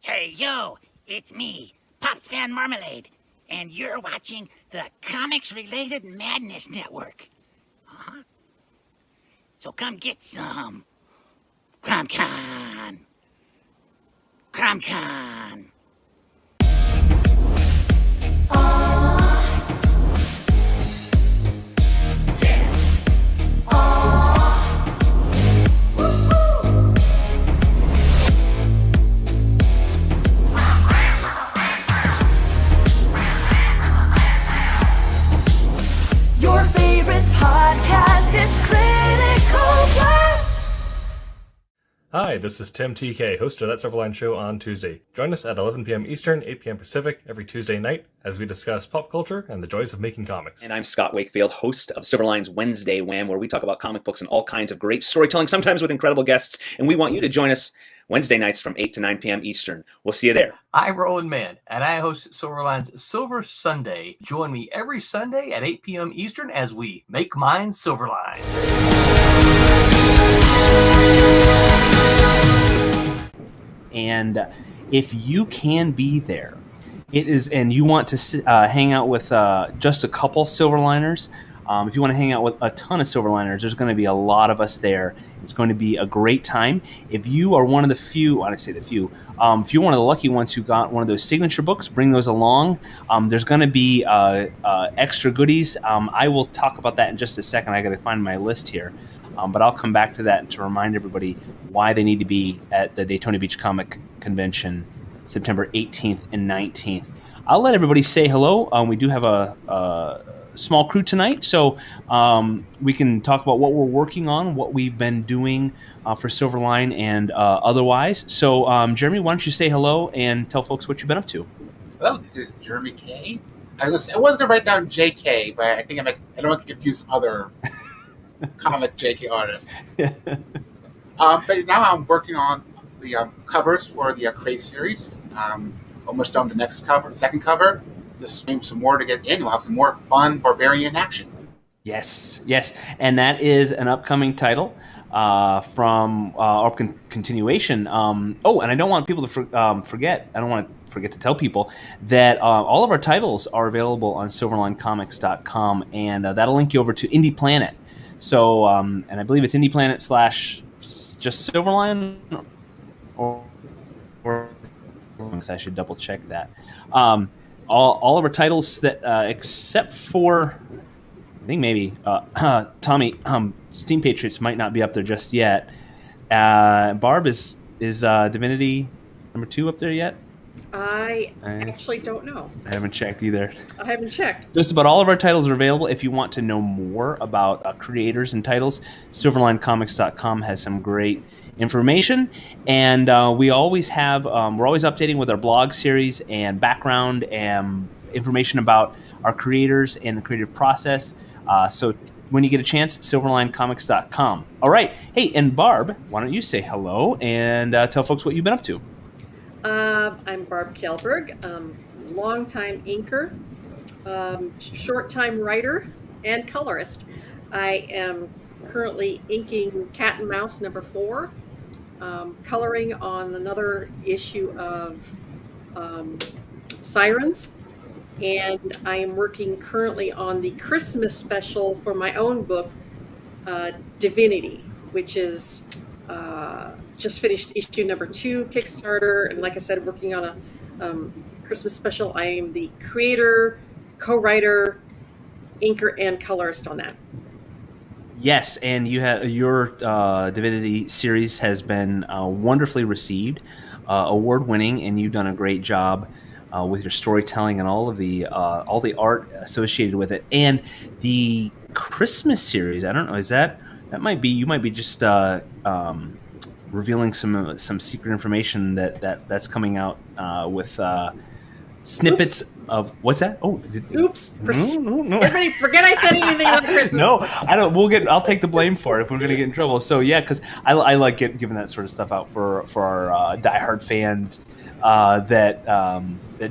Hey, yo, it's me, Pops Van Marmalade, and you're watching the Comics-Related Madness Network. Huh? So come get some. CromCon. CromCon. Your favorite podcast, it's Critical Blast. Hi, this is Tim TK, host of That Silverline Show on Tuesday. Join us at 11 p.m. Eastern, 8 p.m. Pacific every Tuesday night as we discuss pop culture and the joys of making comics. And I'm Scott Wakefield, host of Silverline's Wednesday Wham, where we talk about comic books and all kinds of great storytelling, sometimes with incredible guests. And we want you to join us Wednesday nights from 8 to 9 p.m. Eastern. We'll see you there. I'm Roland Mann, and I host Silverline's Silver Sunday. Join me every Sunday at 8 p.m. Eastern as we make mine Silverline. And if you can be there, it is, and you want to hang out with just a couple Silverliners, if you want to hang out with a ton of Silverliners, there's going to be a lot of us there. It's going to be a great time. If you are one of the few, if you're one of the lucky ones who got one of those signature books, bring those along. There's going to be extra goodies. I will talk about that in just a second. I got to find my list here. But I'll come back to that to remind everybody why they need to be at the Daytona Beach Comic Convention, September 18th and 19th. I'll let everybody say hello. We do have a small crew tonight, so we can talk about what we're working on, what we've been doing for Silverline and otherwise. So, Jeremy, why don't you say hello and tell folks what you've been up to? Hello, this is Jeremy K. I was going to write down JK, but I think I don't want to confuse other comic JK artists. But now I'm working on the covers for the Craze series. Almost done the second cover. Just maybe some more to get in. We'll have some more fun barbarian action. Yes, and that is an upcoming title from our continuation. And I don't want people to forget. I don't want to forget to tell people that all of our titles are available on SilverlineComics.com, and that'll link you over to Indie Planet. So, and I believe it's Indie Planet / just Silverline, or I should double check that. All of our titles that except for, I think maybe Tommy, Steam Patriots might not be up there just yet. Barb, is Divinity #2 up there yet? I actually don't know. I haven't checked either. I haven't checked. Just about all of our titles are available. If you want to know more about creators and titles, SilverlineComics.com has some great information, and we always have we're always updating with our blog series and background and information about our creators and the creative process. So when you get a chance, SilverlineComics.com. All right. Hey, and Barb, why don't you say hello and tell folks what you've been up to? I'm Barb Kjellberg, longtime inker, short-time writer, and colorist. I am currently inking Cat and Mouse #4, coloring on another issue of Sirens, and I am working currently on the Christmas special for my own book, Divinity, which is just finished issue #2 Kickstarter, and like I said, working on a Christmas special. I am the creator, co-writer, inker, and colorist on that. Yes, and you have your Divinity series has been wonderfully received, award-winning, and you've done a great job with your storytelling and all the art associated with it. And the Christmas series, I don't know, that might be you might be just revealing some secret information that's coming out with snippets of what's that? Oh, oops! No. Everybody, forget I said anything about Christmas. No, I don't. I'll take the blame for it if we're going to get in trouble. So yeah, because I like giving that sort of stuff out for our diehard fans that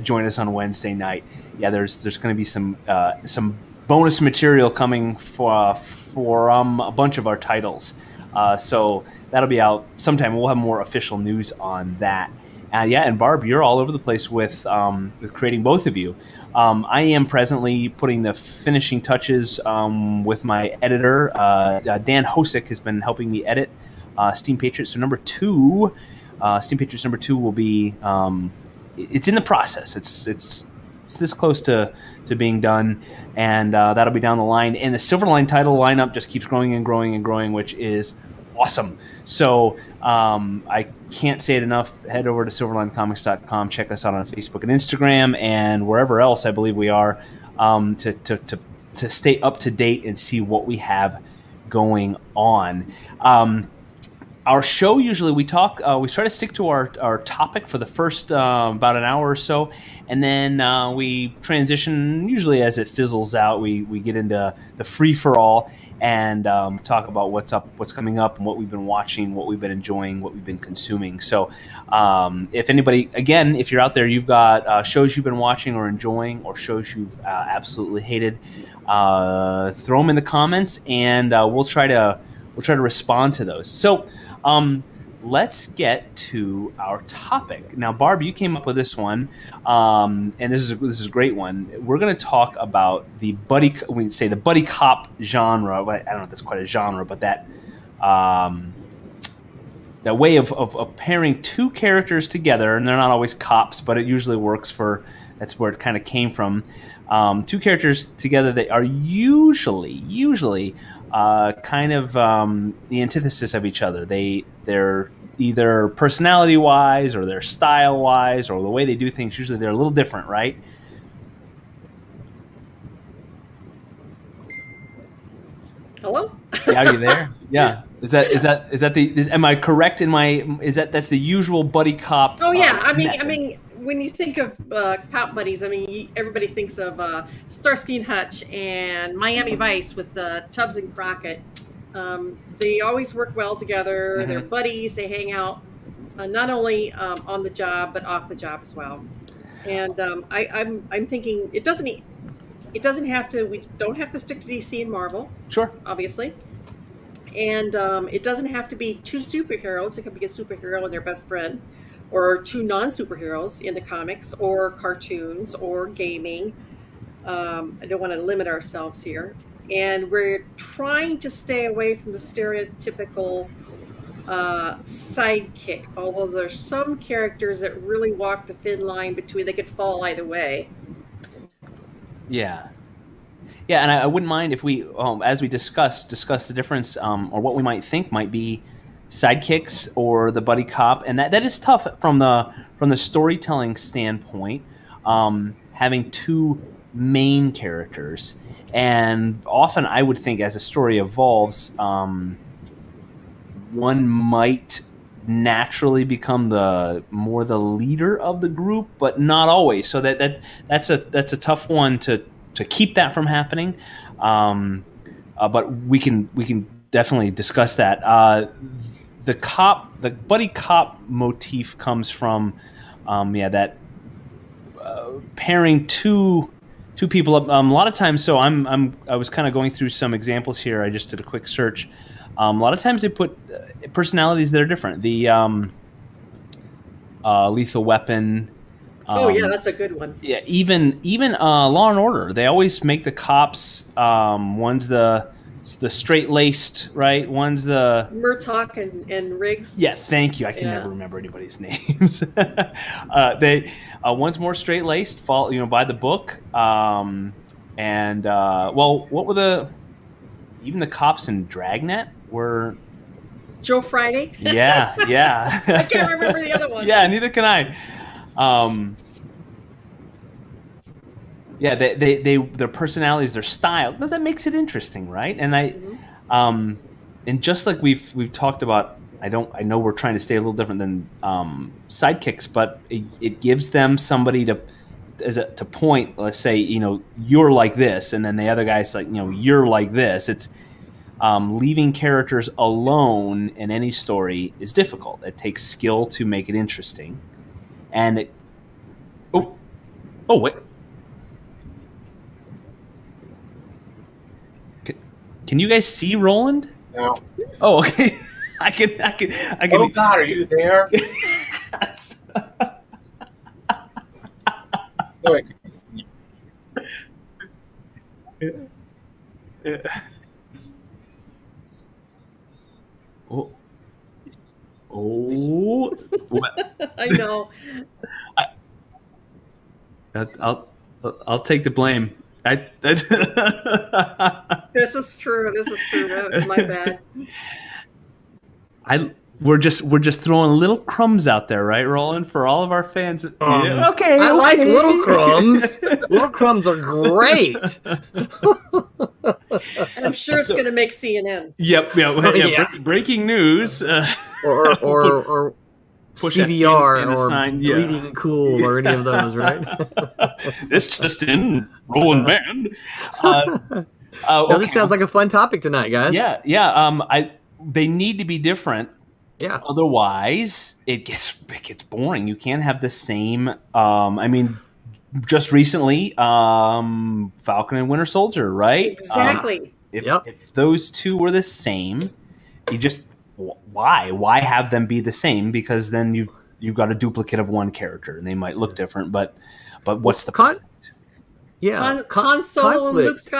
join us on Wednesday night. Yeah, there's going to be some bonus material coming for a bunch of our titles. So that'll be out sometime. We'll have more official news on that. And Barb, you're all over the place with creating, both of you. I am presently putting the finishing touches with my editor. Dan Hosick has been helping me edit Steam Patriots. So Steam Patriots number 2 will be. It's in the process. It's this close to being done, and that'll be down the line. And the Silverline title lineup just keeps growing and growing and growing, which is awesome. So I can't say it enough. Head over to silverlinecomics.com. Check us out on Facebook and Instagram and wherever else I believe we are to stay up to date and see what we have going on. Our show, usually we try to stick to our topic for the first about an hour or so, and then we transition, usually as it fizzles out, we get into the free-for-all and talk about what's coming up, and what we've been watching, what we've been enjoying, what we've been consuming. So if anybody, again, if you're out there, you've got shows you've been watching or enjoying, or shows you've absolutely hated, throw them in the comments, and we'll try to respond to those. So let's get to our topic. Now, Barb, you came up with this one, and this is a great one. We're going to talk about the buddy cop genre. I don't know if that's quite a genre, but that way of pairing two characters together, and they're not always cops, but it usually works for. That's where it kind of came from. Two characters together that are usually kind of the antithesis of each other. They're either personality-wise or they're style-wise or the way they do things. Usually they're a little different, right? Hello? Yeah, are you there? Yeah. Is that am I correct in my? That's the usual buddy cop? Oh yeah. I method. mean, when you think of cop buddies, I mean, everybody thinks of Starsky and Hutch and Miami Vice with Tubbs and Crockett. They always work well together. Mm-hmm. They're buddies. They hang out not only on the job but off the job as well. And I'm thinking it doesn't have to. We don't have to stick to DC and Marvel. Sure. Obviously. And it doesn't have to be two superheroes. It could be a superhero and their best friend, or two non-superheroes in the comics, or cartoons, or gaming. I don't want to limit ourselves here. And we're trying to stay away from the stereotypical sidekick, although there's some characters that really walk the thin line between, they could fall either way. Yeah. Yeah, and I wouldn't mind if we, as we discuss the difference, or what we might think might be sidekicks or the buddy cop, and that is tough from the storytelling standpoint. Having two main characters, and often I would think as a story evolves, one might naturally become the leader of the group, but not always. So that's a tough one to keep that from happening. But we can definitely discuss that. The buddy cop motif comes from that pairing two people up. A lot of times, so I was kind of going through some examples here. I just did a quick search. A lot of times they put personalities that are different. The Lethal Weapon. Oh yeah, that's a good one. Yeah, even Law and Order. They always make the cops. One's the straight laced, right? One's the Murtaugh and Riggs. Yeah, thank you. I can never remember anybody's names. One's more straight laced, by the book. What were even the cops in Dragnet were Joe Friday. Yeah. I can't remember the other one. Yeah, neither can I. Their personalities, their style, because that makes it interesting, right? And and just like we've talked about, I know we're trying to stay a little different than sidekicks, but it gives them somebody to point. Let's say you're like this, and then the other guy's like you're like this. It's leaving characters alone in any story is difficult. It takes skill to make it interesting, and wait. Can you guys see Roland? No. Oh, okay. I can. Oh God, are you there? Oh, wait. Oh. Oh. I know. I'll take the blame. This is true. That was my bad. We're just throwing little crumbs out there, right, Roland, for all of our fans. Yeah, okay, I like okay. little crumbs. Little crumbs are great. I'm sure it's going to make CNN. Yep. Yeah. Breaking news. Or push that CBR handstand or sign, yeah. Bleeding Cool or any of those, right? This just in, Roland band. No, this sounds like a fun topic tonight, guys. Yeah. They need to be different. Yeah. Otherwise, it gets boring. You can't have the same. Just recently, Falcon and Winter Soldier, right? Exactly. If those two were the same, you just why have them be the same? Because then you've got a duplicate of one character, and they might look different. But what's the point? Yeah, Han Solo and conflict.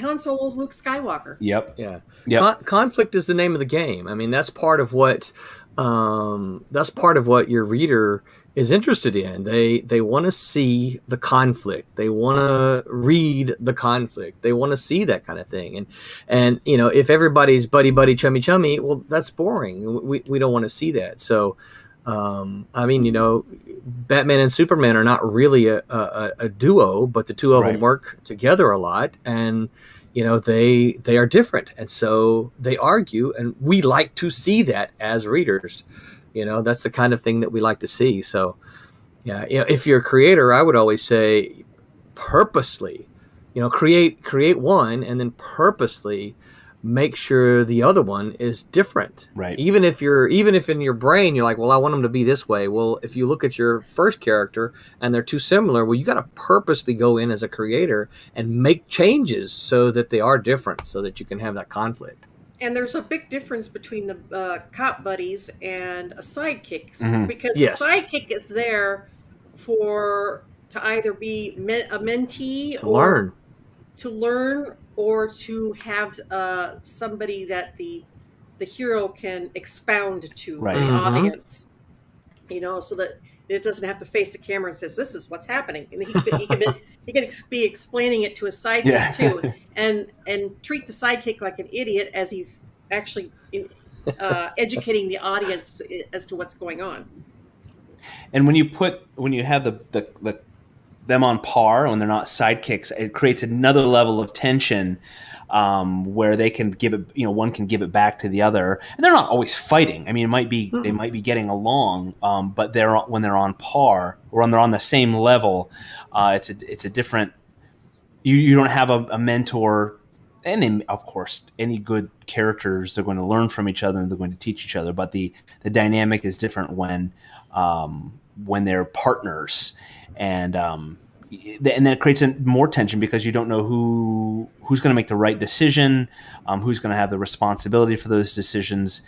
Han Solo's Luke Skywalker. Yep. Yeah. Yep. Conflict is the name of the game. I mean, that's part of what your reader is interested in. They want to see the conflict. They want to read the conflict. They want to see that kind of thing. And if everybody's buddy chummy, well, that's boring. We don't want to see that. So, Batman and Superman are not really a duo, but the two of them work together a lot, and they are different, and so they argue, and we like to see that as readers. That's the kind of thing that we like to see. So, yeah, if you're a creator, I would always say, purposely, create one, and then purposely make sure the other one is different. Right. Even if in your brain you're like, well, I want them to be this way. Well, if you look at your first character and they're too similar, well, you got to purposely go in as a creator and make changes so that they are different, so that you can have that conflict. And there's a big difference between the cop buddies and a sidekick, because Yes. the sidekick is there to either be a mentee to learn or to have somebody that the hero can expound to Right. for the Mhm. audience, so that it doesn't have to face the camera and says, "This is what's happening," and he can be explaining it to his sidekick too, and treat the sidekick like an idiot as he's actually educating the audience as to what's going on. And when you have the them on par, when they're not sidekicks, it creates another level of tension where they can give it, one can give it back to the other, and they're not always fighting. I mean, they might be getting along, but when they're on par or when they're on the same level, it's a different. You don't have a mentor, and then, of course, any good characters, they're going to learn from each other and they're going to teach each other. But the dynamic is different when they're partners. And that creates more tension because you don't know who's going to make the right decision, who's going to have the responsibility for those decisions,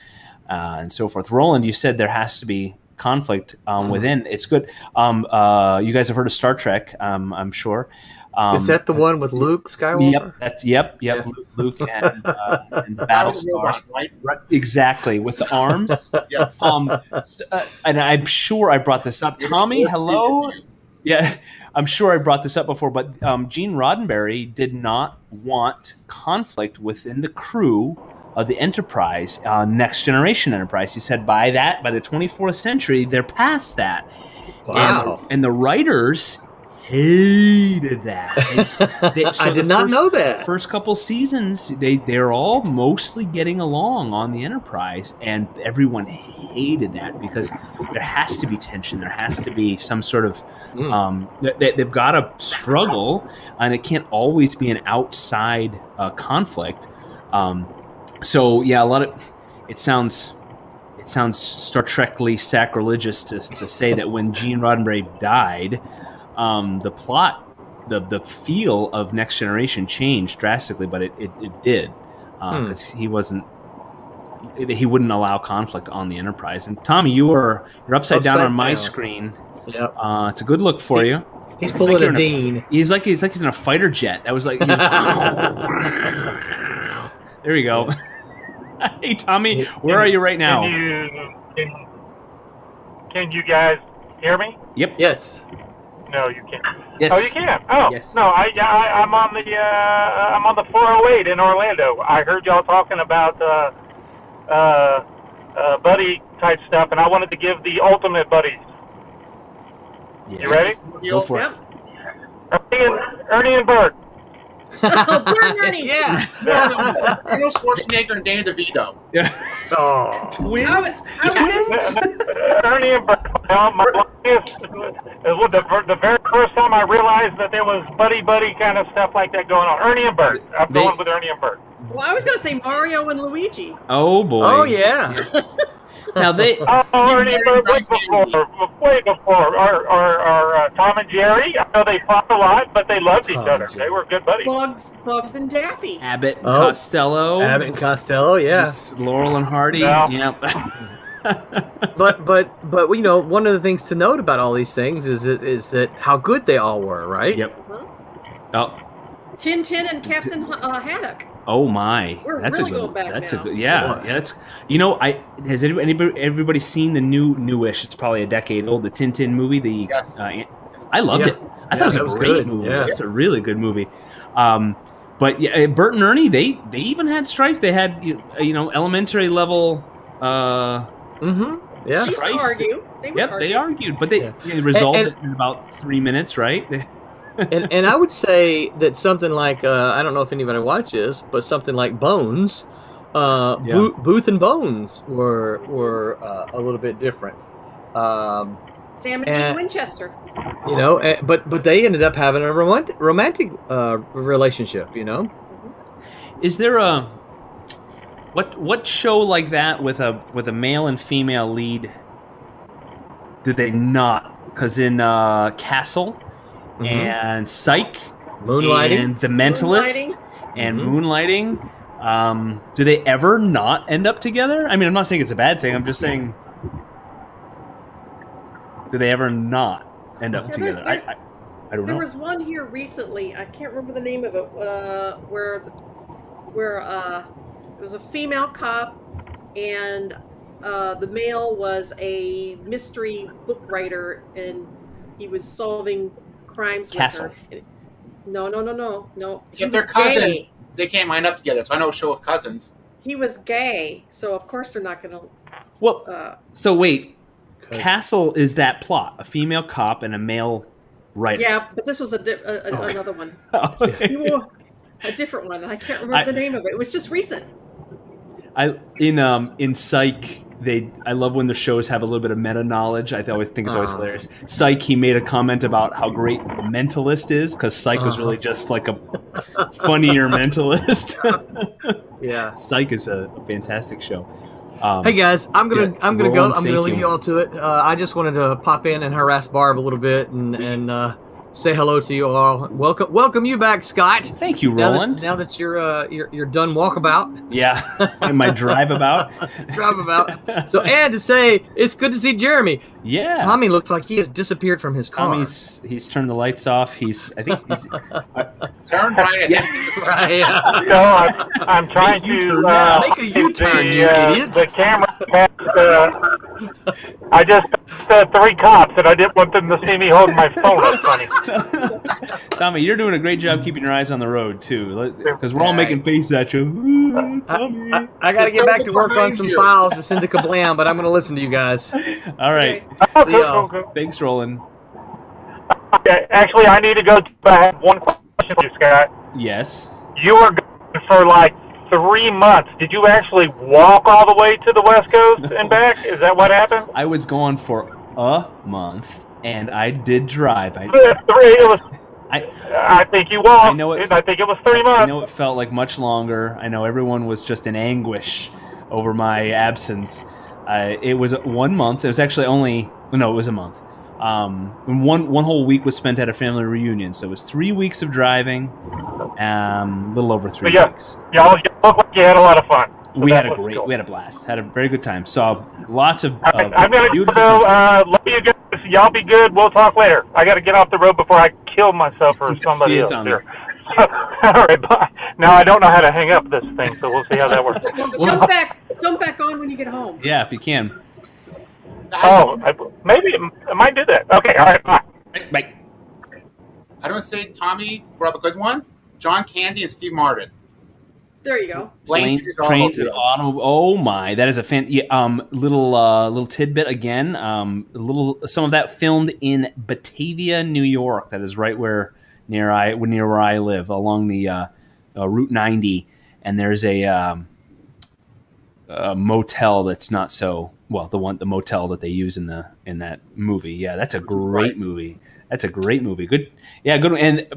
and so forth. Roland, you said there has to be conflict within. It's good. You guys have heard of Star Trek, I'm sure. Is that the one with Luke Skywalker? Yep. Luke and Battlestar. Right? Exactly, with the arms. Yes. And I'm sure I brought this up. Tommy, hello. Yeah, I'm sure I brought this up before, but Gene Roddenberry did not want conflict within the crew of the Enterprise, Next Generation Enterprise. He said by the 24th century, they're past that. Wow. And the writers hated that. I did not know that. First couple seasons, they're all mostly getting along on the Enterprise, and everyone hated that because there has to be tension. There has to be some sort of they've got to struggle, and it can't always be an outside conflict. So yeah, a lot of it sounds Star Trek-ly sacrilegious to say that when Gene Roddenberry died, the plot, the feel of Next Generation changed drastically, but it did because he wasn't he wouldn't allow conflict on the Enterprise. And Tommy, you're upside down on my screen. Yep. It's a good look for you. He's pulling like a Dean. He's like he's in a fighter jet. That was like. There you go. Hey Tommy, where are you right now? Can you guys hear me? Yep. Yes. No, you can't. Yes. Oh, you can. Oh, yes. No, I'm on the 408 in Orlando. I heard y'all talking about buddy type stuff, and I wanted to give the ultimate buddies. Yes. You ready? Go for it. Ernie and Bert. Oh, Bert and Ernie. Yeah. Arnold Schwarzenegger and Danny DeVito. Yeah. Oh. Twins. Ernie and Bert. The very first time I realized that there was buddy kind of stuff like that going on. Ernie and Bert. I'm going with Ernie and Bert. Well, I was going to say Mario and Luigi. Oh boy. Oh yeah. Now they. Ernie and Bert way before. Or Tom and Jerry. I know they fought a lot, but they loved each other. They were good buddies. Bugs and Daffy. Abbott and Costello. Abbott and Costello, yeah. Just Laurel and Hardy. Yeah. Yep. But you know, one of the things to note about all these things is that how good they all were, right? Yep. Oh. Tintin and Captain Haddock. Oh my! We're that's really a good. going back that's now. a good. Yeah. That's. You know, has everybody seen the newish? It's probably a decade old. The Tintin movie. Yes. I loved it. I thought it was a great good. movie. Yeah. It's a really good movie. But yeah, Bert and Ernie, they even had strife. They had elementary level. Yeah. They used to argue. They argued, but they resolved it in about 3 minutes, right? and I would say that something like I don't know if anybody watches, but something like Bones, Booth and Bones were a little bit different. Sam and Dean Winchester. You know, but they ended up having a romantic relationship. You know, is there a what show like that with a male and female lead did they not? Because in Castle. And Psych, Moonlighting, and The Mentalist, and Moonlighting. Do they ever not end up together? I mean, I'm not saying it's a bad thing. I'm just saying, do they ever not end up together? I don't know. There was one here recently. I can't remember the name of it. Where it was a female cop, and the male was a mystery book writer, and he was solving crimes Castle. with her. No. If they're cousins, they can't line up together. So I know a show of cousins. He was gay, so of course they're not going to. Well, so wait, Castle is that plot: a female cop and a male writer. Yeah, but this was another one. Okay. A different one. I can't remember the name of it. It was just recent. In Psych. I love when the shows have a little bit of meta knowledge. I always think it's always hilarious. Psych, he made a comment about how great The Mentalist is because Psych was really just like a funnier Mentalist. Yeah, Psych is a fantastic show. Hey guys, I'm gonna go. I'm gonna leave thinking. you all to it. I just wanted to pop in and harass Barb a little bit and say hello to you all. Welcome you back, Scott. Thank you, Roland. Now that you're done walkabout. Yeah, and my drive about. So, and to say it's good to see Jeremy. Yeah, Tommy looks like he has disappeared from his car. He's turned the lights off. I think he's turn right. Right. No, I'm trying to make a U-turn, you idiot. The camera. I just said 3 cops, and I didn't want them to see me holding my phone. That's funny. Tommy, you're doing a great job keeping your eyes on the road too, because we're all making faces at you. I got to get back to work on some files to send to Kablam, but I'm going to listen to you guys. All right. See y'all. Thanks, Roland. Okay, actually, I need to go. I have one question for you, Scott. Yes. You were gone for like 3 months. Did you actually walk all the way to the West Coast and back? Is that what happened? I was gone for a month, and I did drive. I think you walked. I know I think it was 3 months. I know it felt like much longer. I know everyone was just in anguish over my absence. It was 1 month. It was actually it was a month. One whole week was spent at a family reunion, so it was 3 weeks of driving, a little over 3 weeks. Y'all look like you had a lot of fun. So we that had a was cool. we had a blast. Had a very good time. Saw lots of. All right, I'm gonna beautiful go. country. Love you guys. Y'all be good. We'll talk later. I got to get off the road before I kill myself or See somebody you, else Tommy. here. All right, bye. Now I don't know how to hang up this thing, so we'll see how that works. Well, jump back on when you get home. Yeah, if you can. Maybe I might do that. Okay, all right, bye. Bye. I don't say Tommy brought up a good one. John Candy and Steve Martin. There you go. Planes, Trains, and Trains and Automobiles. oh my, that is a little tidbit again. Some of that filmed in Batavia, New York. That is right near where I live, along the Route 90. And there's a motel that's not so well. The motel that they use in that movie. Yeah, that's a great movie. That's a great movie. Good. Yeah, good. And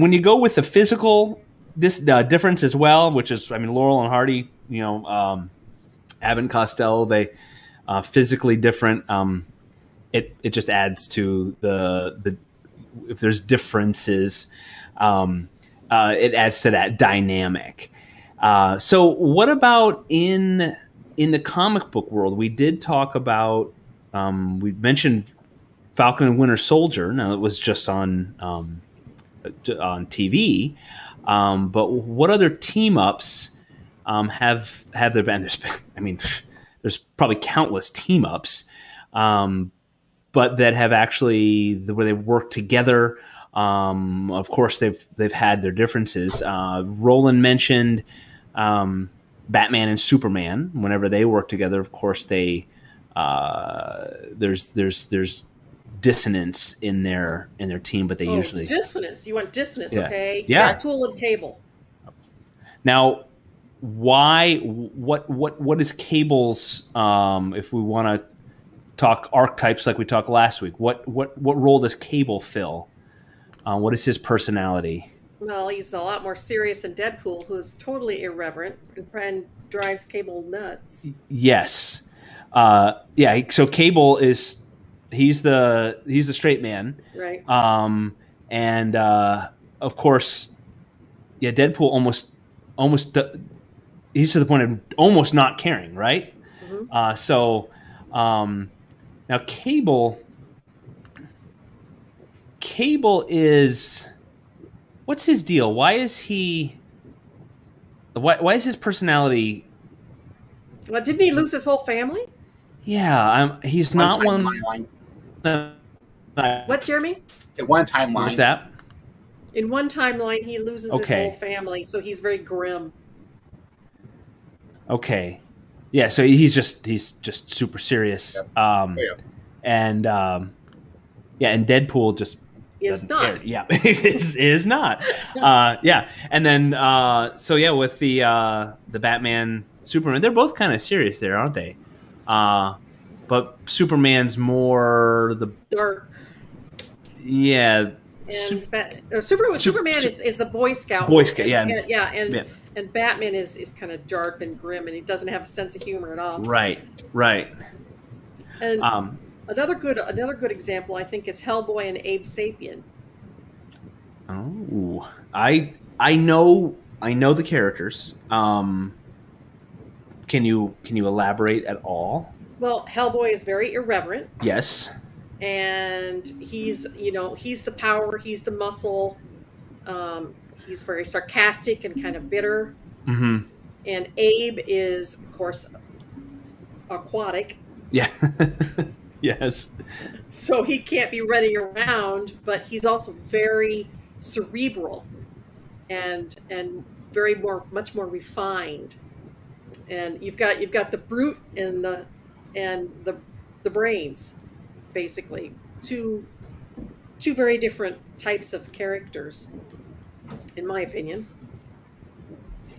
when you go with the physical. This difference as well, which is, Laurel and Hardy, Abbott and Costello, they physically different. It just adds to the if there's differences, it adds to that dynamic. So what about in the comic book world? We did talk about we mentioned Falcon and Winter Soldier. Now it was just on TV. But what other team ups have there been? There's probably countless team ups, but that have actually where they work together. Of course, they've had their differences. Roland mentioned Batman and Superman. Whenever they work together, of course, there's dissonance in their team, but they usually dissonance. You want dissonance, Yeah. okay? Yeah. Deadpool and Cable. Now, why? What is Cable's? If we want to talk archetypes like we talked last week, what role does Cable fill? What is his personality? Well, he's a lot more serious than Deadpool, who's totally irreverent and drives Cable nuts. Yes, yeah. So Cable is. He's the straight man, right? And of course, yeah. Deadpool almost he's to the point of almost not caring, right? Mm-hmm. Now Cable is what's his deal? Why is he? Why is his personality? Well, didn't he lose his whole family? Yeah, he's not one. What, Jeremy? In one timeline. What's that? In one timeline, he loses his whole family, so he's very grim. Okay, yeah. So he's just super serious. Yep. And and Deadpool just is not. Care. Yeah, is not. Yeah, and then with the Batman Superman, they're both kind of serious there, aren't they? But Superman's more the dark. Yeah. And Superman is the Boy Scout. Boy Scout, yeah. And Batman is kind of dark and grim, and he doesn't have a sense of humor at all. Right. And another good example, I think, is Hellboy and Abe Sapien. Oh, I know the characters. Can you elaborate at all? Well, Hellboy is very irreverent. Yes. And he's the power, he's the muscle. He's very sarcastic and kind of bitter. Mm-hmm. And Abe is, of course, aquatic. Yeah. Yes. So he can't be running around, but he's also very cerebral and much more refined. And you've got the brute and the brains, basically. Two very different types of characters, in my opinion.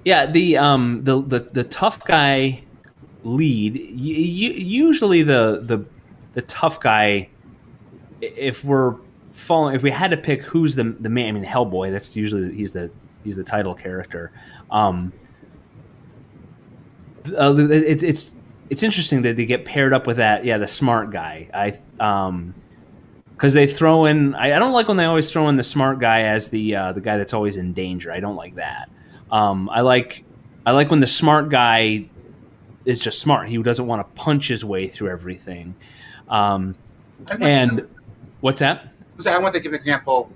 Yeah, the tough guy lead. Usually the tough guy. If we had to pick who's the man, Hellboy. That's usually he's the title character. It's interesting that they get paired up with that. Yeah, the smart guy. Because they throw in. I don't like when they always throw in the smart guy as the guy that's always in danger. I don't like that. I like I like when the smart guy is just smart. He doesn't want to punch his way through everything. And what's that? I want to give an example.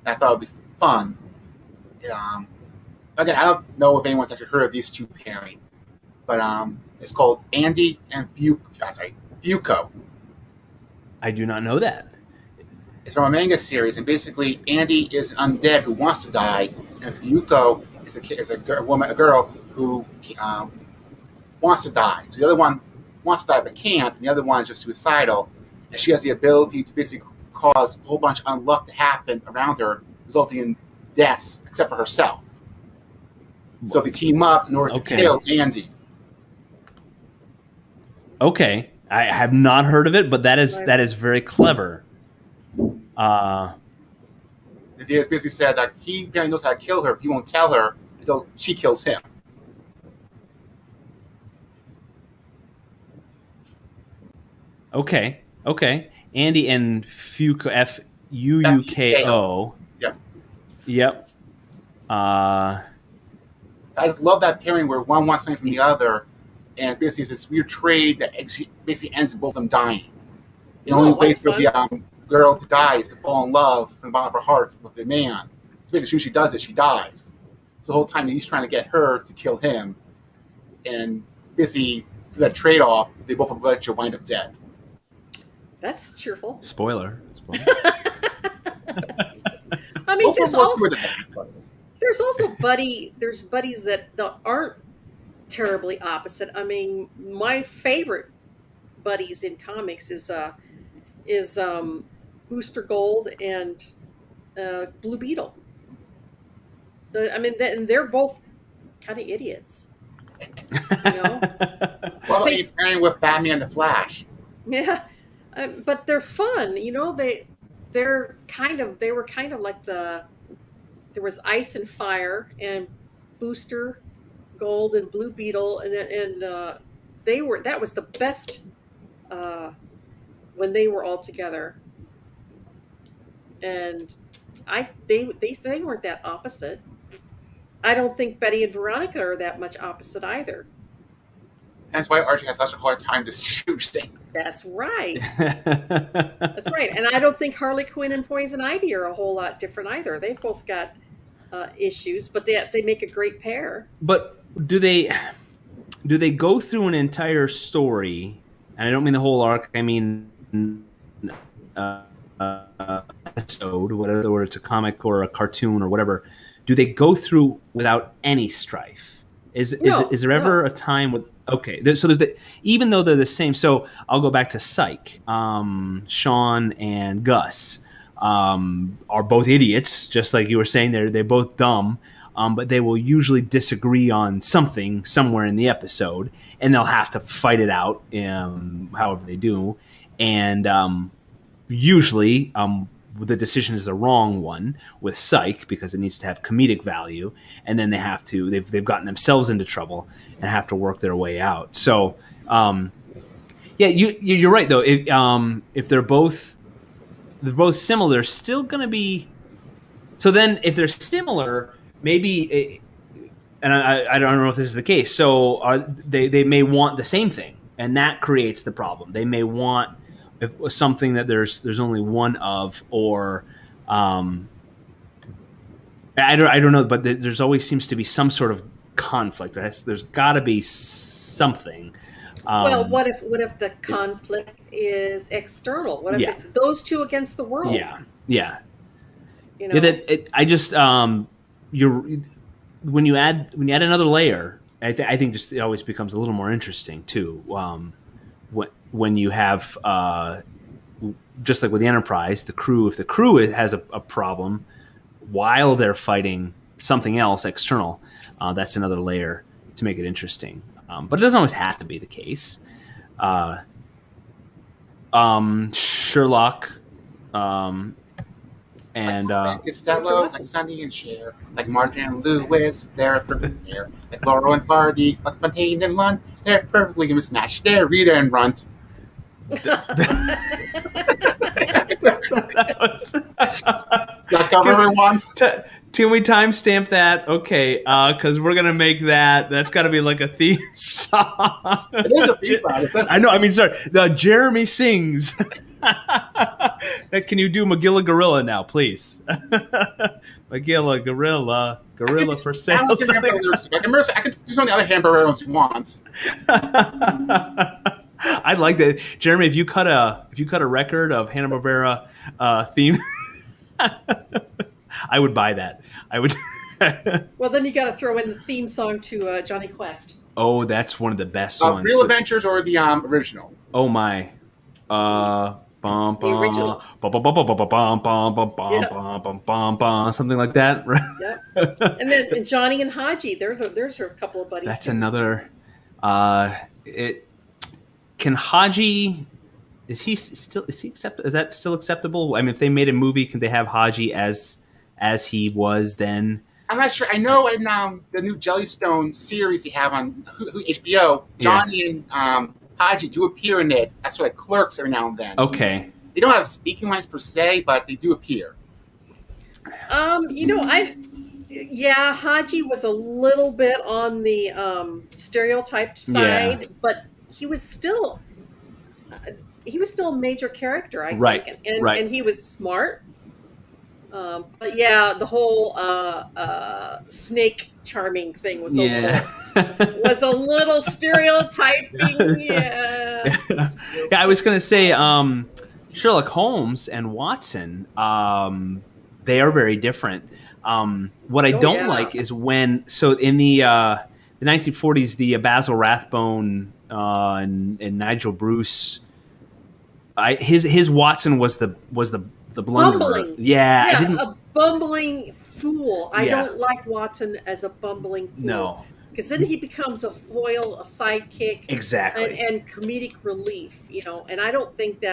I thought would be fun. Again, I don't know if anyone's actually heard of these two pairing, but it's called Andy and Fuko. I do not know that. It's from a manga series, and basically Andy is an undead who wants to die, and Fuko is a girl who wants to die. So the other one wants to die but can't, and the other one is just suicidal, and she has the ability to basically cause a whole bunch of unluck to happen around her, resulting in deaths, except for herself. So they team up in order to kill Andy. Okay, I have not heard of it, but that is very clever. The idea is basically said that he apparently knows how to kill her, but he won't tell her until she kills him. Okay. Andy and Fuko, Fuuko. Yep. So I just love that pairing where one wants something from the other, and basically it's this weird trade that basically ends in both of them dying. The only way for the girl to die is to fall in love from the bottom of her heart with the man. So basically, as soon as she does it, she dies. So the whole time he's trying to get her to kill him, and basically, there's that trade-off. They both eventually wind up dead. That's cheerful. Spoiler. I mean, there's also buddies that aren't terribly opposite. I mean, my favorite buddies in comics is Booster Gold and Blue Beetle. They're both kind of idiots. You know? Well, are you pairing with Batman and the Flash? Yeah, but they're fun. You know, they were kind of like there was Ice and Fire and Booster Gold and Blue Beetle, and that was the best when they were all together. And they weren't that opposite. I don't think Betty and Veronica are that much opposite either. That's why Archie has such a hard time to choose things. That's right. That's right. And I don't think Harley Quinn and Poison Ivy are a whole lot different either. They've both got issues, but they make a great pair. But do they go through an entire story? And I don't mean the whole arc. I mean episode, whether it's a comic or a cartoon or whatever. Do they go through without any strife? Is there ever a time with? Okay, so there's even though they're the same. So I'll go back to Psych. Sean and Gus are both idiots, just like you were saying. They're both dumb, but they will usually disagree on something somewhere in the episode, and they'll have to fight it out, however they do. And usually, the decision is the wrong one with Psych because it needs to have comedic value, and then they've gotten themselves into trouble and have to work their way out. So, you're right though. If they're both similar, they're still going to be. So then, if they're similar, maybe, and I don't know if this is the case. So they may want the same thing, and that creates the problem. They may want something that there's only one of, or I don't know, but there's always seems to be some sort of conflict. There's got to be something. Well, what if the conflict is external? What if it's those two against the world? Yeah. You know, I just when you add another layer, I think just it always becomes a little more interesting too. When you have just like with the Enterprise, the crew, if the crew has a problem while they're fighting something else external, that's another layer to make it interesting. But it doesn't always have to be the case. Sherlock, and Costello, like Sonny and Cher, like Martin and Lewis, they're perfect there. Like Laurel and Hardy, like Fontaine and Lund, they're perfectly mismatched. They're Rita and Runt. That cover everyone. Can we timestamp that? Okay, because we're gonna make that. That's got to be like a theme song. It is a theme song. I know. I mean, sorry. The Jeremy sings. Can you do Magilla Gorilla now, please? Magilla Gorilla for sale. I can do some of the other Hanna-Barbera ones you want. I like that, Jeremy. If you cut a record of Hanna-Barbera theme, I would buy that. I would. Well, then you got to throw in the theme song to Johnny Quest. Oh, that's one of the best songs. Real Adventures or the original? Oh my. The original. Something like that. Yep. And then Johnny and Haji, there's a couple of buddies. That's too. another. Can Haji? Is he accept? Is that still acceptable? I mean, if they made a movie, can they have Haji as he was then? I'm not sure. I know in the new Jellystone series they have on HBO, Johnny and Haji do appear in it as sort of clerks every now and then. Okay. They don't have speaking lines per se, but they do appear. Haji was a little bit on the stereotyped side, but he was still a major character, I think, and he was smart. But yeah, the whole snake charming thing was a little stereotyping. Yeah. I was gonna say Sherlock Holmes and Watson. They are very different. What I don't like is when in the 1940s, the Basil Rathbone and Nigel Bruce. His Watson was the blunderer. Bumbling. Yeah, a bumbling fool. I don't like Watson as a bumbling fool. No. Because then he becomes a foil, a sidekick. Exactly. And comedic relief, and I don't think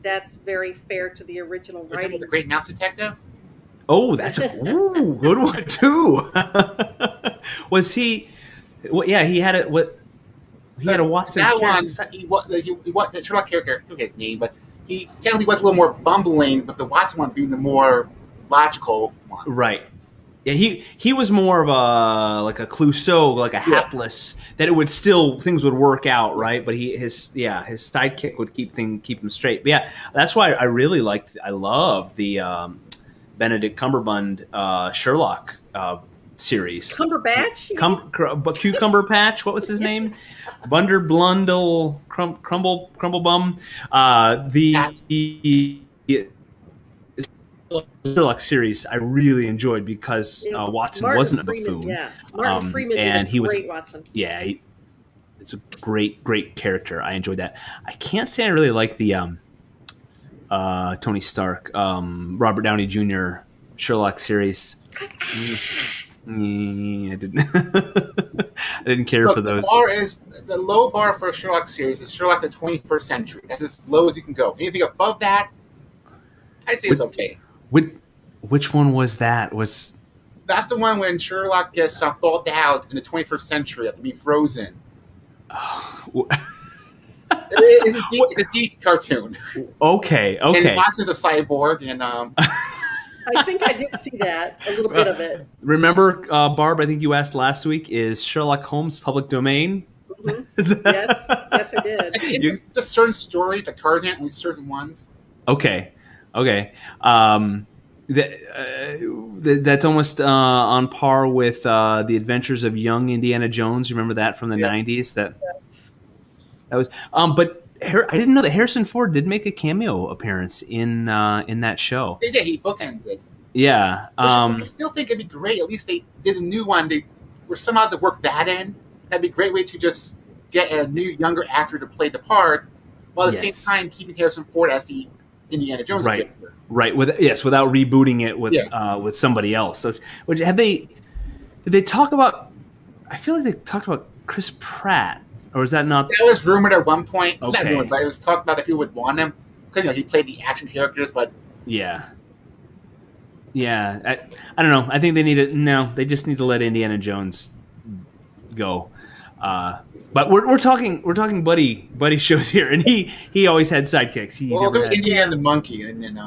that's very fair to the original writing. The Great Mouse Detective? Oh, that's a good one, too. Was he... Well, yeah, he had a... What? He had a Watson. That one, he was the Sherlock character. I forget his name, but he technically was a little more bumbling, but the Watson one being the more logical one. Right. Yeah, he was more of a Clouseau, like a hapless. That it would still things would work out, right? But his sidekick would keep him straight. But yeah, that's why I really love the Benedict Cumberbatch Sherlock series. Cumberbatch? Cucumber Patch. What was his name? Bunder Blundell Crumblebum. The Sherlock series I really enjoyed because Watson wasn't a buffoon. Yeah, Martin Freeman and did a great Watson. Yeah, it's a great character. I enjoyed that. I can't say I really like the Tony Stark, Robert Downey Jr. Sherlock series. I didn't. I didn't care for those. The low bar for a Sherlock series is Sherlock the 21st century. That's as low as you can go. Anything above that, I say it's okay. Which one was that? That's the one when Sherlock gets thawed out in the 21st century after being frozen. It's a deep cartoon. Okay. And Watson's a cyborg, and I think I did see that, a little bit of it. Remember, Barb, I think you asked last week, is Sherlock Holmes public domain? Mm-hmm. Yes, I did. It's just certain stories, like Tarzan, only certain ones. Okay. That's almost on par with the Adventures of Young Indiana Jones. You remember that from the 90s? That was. But I didn't know that Harrison Ford did make a cameo appearance in that show. Yeah, he bookended. Yeah. I still think it'd be great. At least they did a new one. They were somehow to work that in. That'd be a great way to just get a new, younger actor to play the part, while at the same time keeping Harrison Ford as the Indiana Jones character. Right. Without rebooting it with somebody else. So, did they talk about? I feel like they talked about Chris Pratt, or is that not? That was rumored at one point. Okay. Not rumored, but it was talked about if people would want him because he played the action characters, but yeah. I don't know. I think they need to. No, they just need to let Indiana Jones go. But we're talking buddy shows here, and he always had sidekicks. There was Indiana the monkey, and then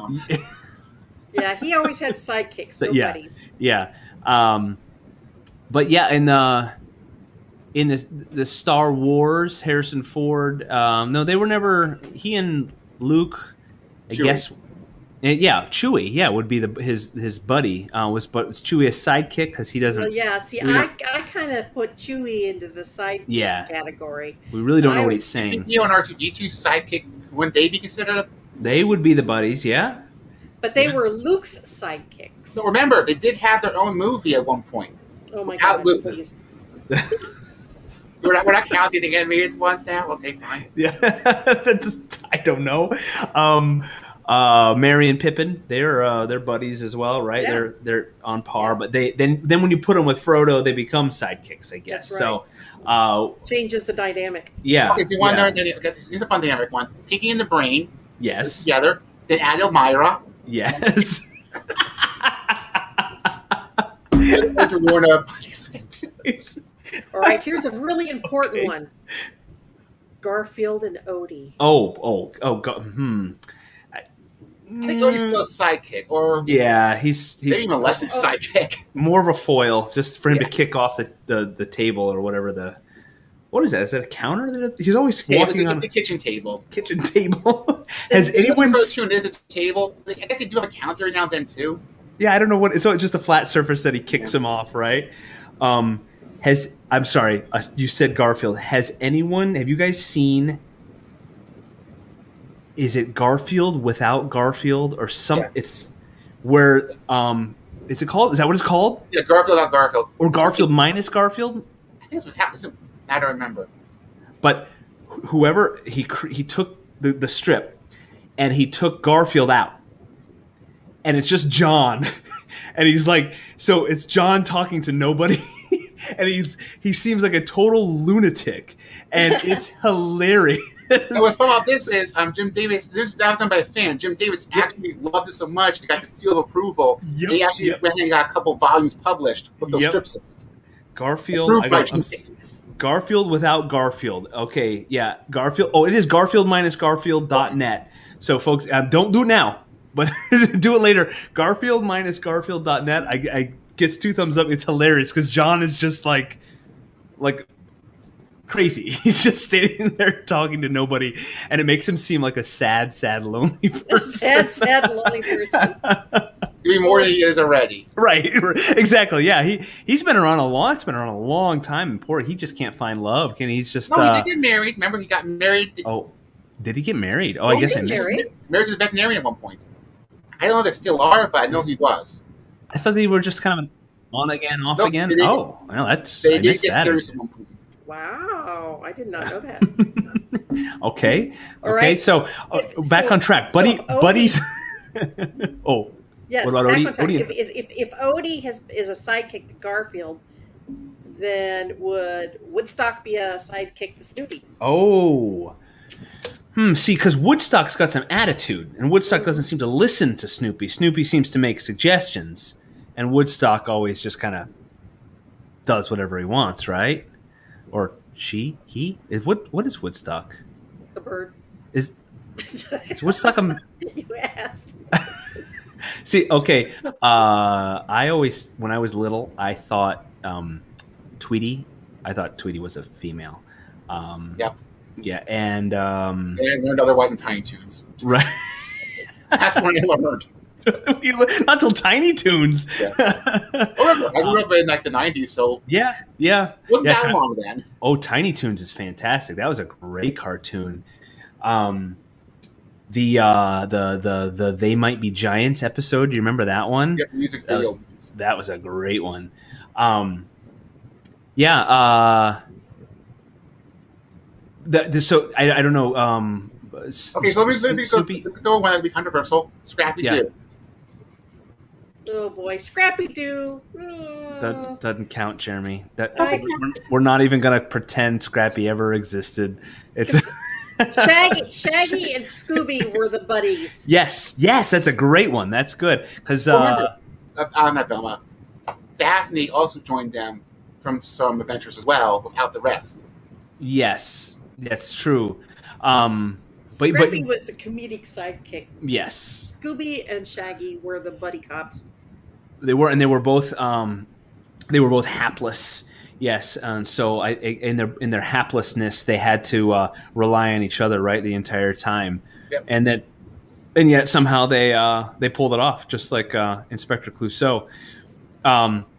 yeah, he always had sidekicks, no buddies. Yeah. But yeah, in the Star Wars, Harrison Ford. No, they were never. He and Luke, I Chewie. guess. Yeah, Chewie. Yeah, would be his buddy. Was Chewie a sidekick because he doesn't? Well, yeah. See, we don't- I kind of put Chewie into the side category. We really don't know I what was he's saying. Neo and R2D2 sidekick, wouldn't they be considered? They would be the buddies. Yeah. But they were Luke's sidekicks. So remember, they did have their own movie at one point. Oh my Without God! Luke. Please. We're not counting the animated ones now. Okay, fine. Yeah, I don't know. Merry and Pippin, they're buddies as well, right? Yeah. They're on par, but then when you put them with Frodo, they become sidekicks, I guess. That's right. So Changes the dynamic. yeah, Okay, so you want yeah. to know? Okay, here's a fun dynamic one. Picking in the brain Yes, together. Then add Elmira. yes. To ruin a buddy's All right, here's a really important one. Garfield and Odie. Oh, I think Odie's still a sidekick, or yeah, he's maybe even less than sidekick. more of a foil, just for him Yeah. to kick off the table or whatever. What is that? Is that a counter? He's always walking It's on the kitchen table. kitchen table. Has anyone? Cartoon is a table. I guess they do have a counter every now and then too. Yeah, I don't know what. It's just a flat surface that he kicks him off, right? I'm sorry. You said Garfield. Have you guys seen? Is it Garfield without Garfield or some? Yeah. It's where. Is it called? Is that what it's called? Yeah, Garfield without Garfield. Or Garfield minus Garfield? I think that's what happens. I don't remember. But whoever he took the strip, and he took Garfield out, and it's just John, and he's like, so it's John talking to nobody, and he seems like a total lunatic, and it's hilarious. And what's fun about this is Jim Davis. That was done by a fan. Jim Davis actually loved it so much, he got the seal of approval. Yep, and he actually yep. went ahead and got a couple volumes published with those Yep. strips. In it. Garfield, Approved by Jim Davis. Garfield without Garfield. Okay, yeah, Garfield. Oh, it is Garfield minus Garfield.net. So, folks, don't do it now, but do it later. Garfield minus Garfield.net. I gets 2 thumbs up. It's hilarious because John is just like crazy. He's just standing there talking to nobody, and it makes him seem like a sad, lonely person. Sad, lonely person. Doing more than he is already. Right, exactly. Yeah, he's been around a long. It's been around a long time, and poor, he just can't find love. He's just No, he did get married. Remember, he got married. Oh, did he get married? Oh, I guess I missed it. Married to the veterinarian at one point. I don't know if they still are, but I know he was. I thought they were just kind of on again, off Nope, again. they did- Oh, well, that's They I did missed get that. serious at one point. Wow, I did not know that. Okay, All okay. right. So back on track, Odie- buddies. Oh, Yes, what about back Odie? on track. Odie? If Odie is a sidekick to Garfield, then would Woodstock be a sidekick to Snoopy? Oh. See, because Woodstock's got some attitude, and Woodstock doesn't seem to listen to Snoopy. Snoopy seems to make suggestions, and Woodstock always just kind of does whatever he wants, right? Or she, he? What is Woodstock? A bird. Is Woodstock a... You asked. See, okay. I always, when I was little, I thought Tweety was a female. Yep. Yeah, and They learned otherwise in Tiny Toons. right. That's when I learned. Not till Tiny Toons. Yeah. I grew up in like the 90s, so Yeah. it wasn't that long then. Oh, Tiny Toons is fantastic. That was a great cartoon. The They Might Be Giants episode. Do you remember that one? Yep, music video. That was a great one. So I don't know. Okay, so let me go one that would be controversial. Scrappy Doo. Oh boy, Scrappy Doo. That doesn't count, Jeremy. I- We're not even gonna pretend Scrappy ever existed. It's Shaggy and Scooby were the buddies. yes, that's a great one. That's good because Not Velma. Daphne also joined them from some adventures as well, without the rest. yes, that's true. Scrappy was a comedic sidekick. Yes, Scooby and Shaggy were the buddy cops. they were, and they were both they were both hapless. Yes, and so in their haplessness, they had to rely on each other, right, the entire time, Yep. and yet somehow they pulled it off, just like Inspector Clouseau.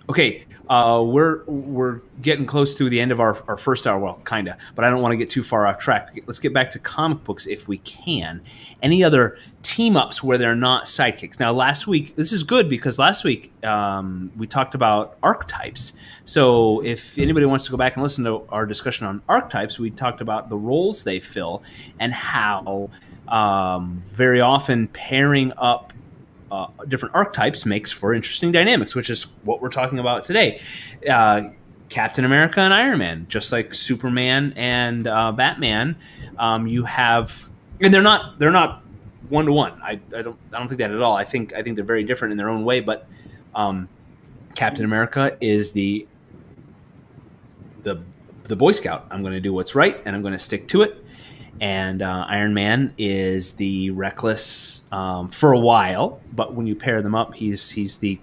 Okay, we're getting close to the end of our first hour. Well, kinda, but I don't want to get too far off track. Let's get back to comic books if we can. Any other team ups where they're not sidekicks? Now, last week, this is good because last week we talked about archetypes. So if anybody wants to go back and listen to our discussion on archetypes, we talked about the roles they fill and how very often pairing up different archetypes makes for interesting dynamics, which is what we're talking about today. Captain America and Iron Man, just like Superman and Batman, you have, and they're not 1-to-1. I don't think that at all. I think they're very different in their own way. But Captain America is the Boy Scout. I'm going to do what's right, and I'm going to stick to it. And Iron Man is the reckless for a while, but when you pair them up, he's the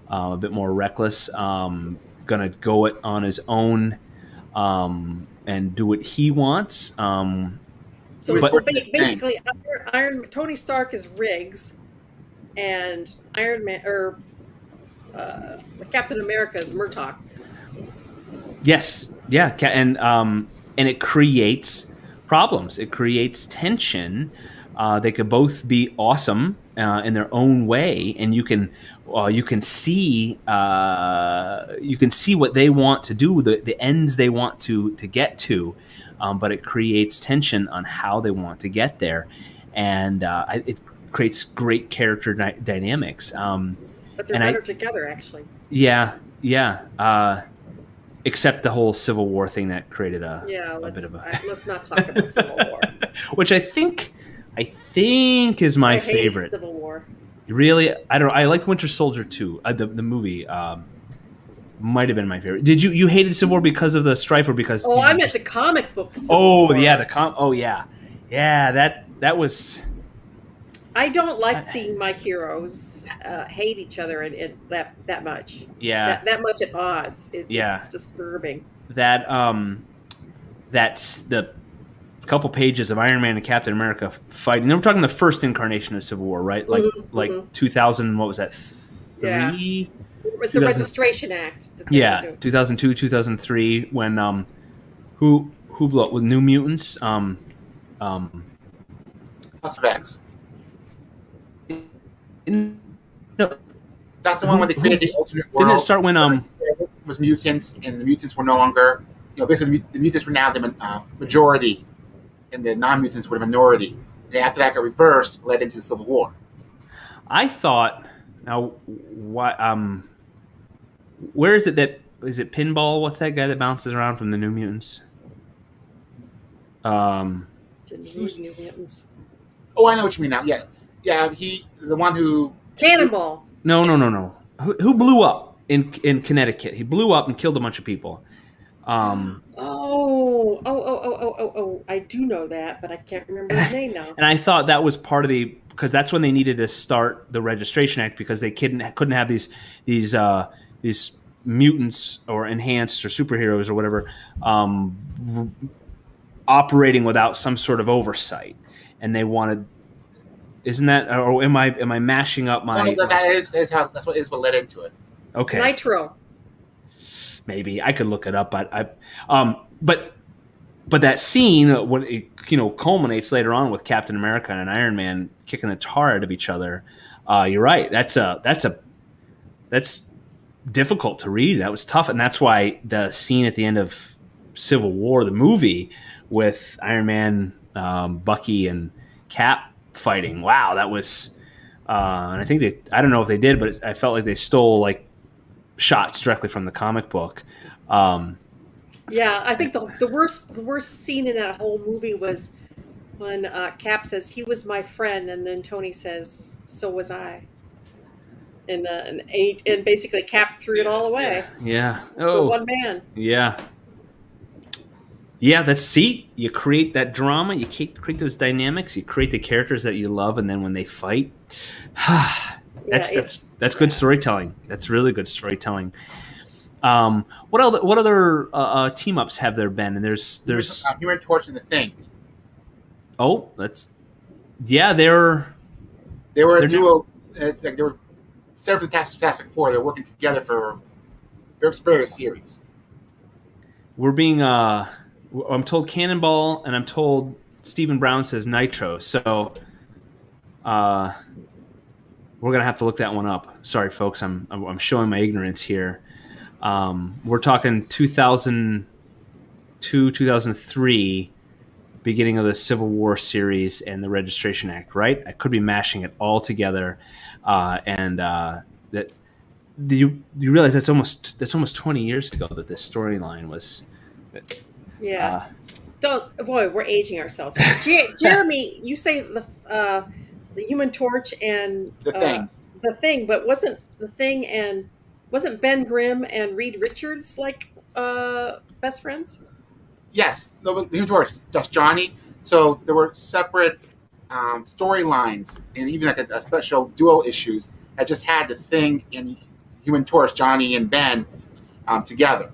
a bit more reckless, gonna go it on his own and do what he wants. Basically, Tony Stark is Riggs, and Iron Man or Captain America is Murtaugh. Yes, yeah, and it creates problems. It creates tension. They could both be awesome in their own way, and you can see what they want to do, the ends they want to get to, but it creates tension on how they want to get there, and it creates great character dynamics. But they're better together, actually. Yeah. Except the whole Civil War thing that created a bit of a. Let's not talk about Civil War. Which I think is my favorite. Civil War. Really, I don't. I like Winter Soldier too. The movie might have been my favorite. Did you hated Civil War because of the strife or because? Oh, I meant the comic books. Oh yeah, that was. I don't like seeing my heroes hate each other and that much. Yeah, that much at odds. It's disturbing. That's the couple pages of Iron Man and Captain America fighting. We're talking the first incarnation of Civil War, right? Like 2000. What was that? 3? Yeah. It was the Registration Act. 2002, 2003. When who blew up with New Mutants? House of X. No, that's the one where they created the alternate world. Didn't it start when it was mutants, and the mutants were no longer, basically the mutants were now the majority, and the non-mutants were the minority. And after that got reversed, led into the Civil War. I thought, now, what? Where is it that is it Pinball? What's that guy that bounces around from the New Mutants? New Mutants. Oh, I know what you mean now. Yeah, the one who Cannonball. No. Who blew up in Connecticut? He blew up and killed a bunch of people. Oh! I do know that, but I can't remember his name now. And I thought that was part of because that's when they needed to start the Registration Act, because they couldn't have these mutants or enhanced or superheroes or whatever operating without some sort of oversight, and they wanted. Isn't that, or am I mashing up my? No, that's what led into it. Okay. Nitro. Maybe I could look it up, but but that scene when it culminates later on with Captain America and Iron Man kicking the tar out of each other. You're right. That's difficult to read. That was tough, and that's why the scene at the end of Civil War, the movie, with Iron Man, Bucky, and Cap fighting. Wow, that was. And I think I don't know if they did, but I felt like they stole shots directly from the comic book. Yeah, I think the worst scene in that whole movie was when Cap says he was my friend, and then Tony says so was I, and basically Cap threw it all away. Yeah. For one man. Yeah. Yeah, you create that drama, you create those dynamics, you create the characters that you love, and then when they fight, that's good storytelling. That's really good storytelling. What other team ups have there been? And there's Human Torch and the Thing. Oh, they were a duo. It's like they were separate from the Fantastic Four. They're working together for various series. We're being I'm told Cannonball, and I'm told Stephen Brown says Nitro. So we're gonna have to look that one up. Sorry, folks, I'm showing my ignorance here. We're talking 2002, 2003, beginning of the Civil War series and the Registration Act, right? I could be mashing it all together, that you realize that's almost 20 years ago that this storyline was. Yeah. Boy, we're aging ourselves. Jeremy, you say the Human Torch and the Thing, but wasn't Ben Grimm and Reed Richards like best friends? Yes, the Human Torch, just Johnny. So there were separate storylines and even like a special duo issues that just had the Thing and Human Torch, Johnny and Ben, together.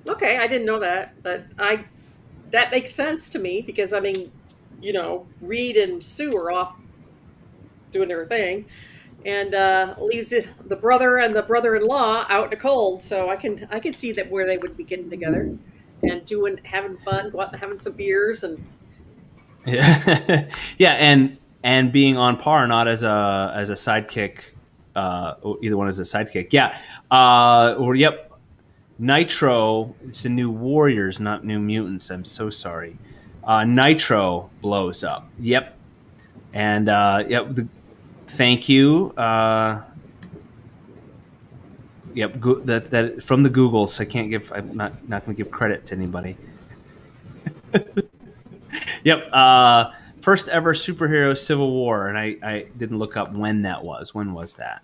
Okay, I didn't know that, but that makes sense to me because I mean, Reed and Sue are off doing their thing, and leaves the brother and the brother-in-law out in the cold. So I can see that where they would be getting together and having fun, go out and having some beers and yeah, and being on par, not as a sidekick. Either one as a sidekick. Yeah. Yep. Nitro. It's the New Warriors, not New Mutants. I'm so sorry. Nitro blows up. Yep. And thank you. Yep. That from the Googles. I'm not going to give credit to anybody. Yep. First ever superhero Civil War, and I didn't look up when that was. When was that?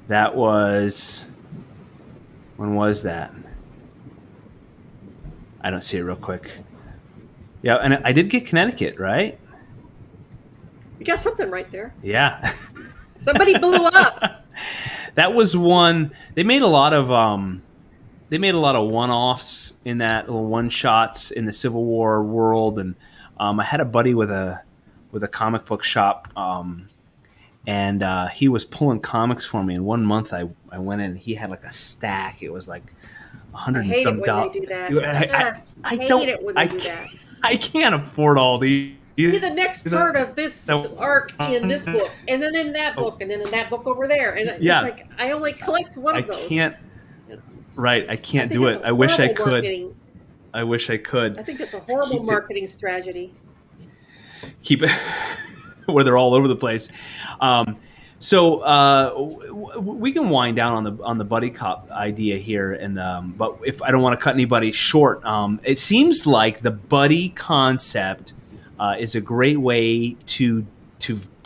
That was. When was that? I don't see it real quick. Yeah, and I did get Connecticut, right? You got something right there. Yeah. Somebody blew up. That was one. They made a lot of one-offs in that, little one-shots in the Civil War world, and I had a buddy with a comic book shop, and he was pulling comics for me. And one month I went in, and he had like a stack. It was like $100 and some dollars. I hate it when they do that. I can't afford all these. See the next part of this arc in this book, and then in that book, and then in that book over there, and it's like I only collect one of those. I can't. Right, I can't do it. I wish I could. Marketing. I wish I could. I think it's a horrible marketing strategy. Keep it where they're all over the place. So we can wind down on the buddy cop idea here, and but if I don't want to cut anybody short, it seems like the buddy concept is a great way to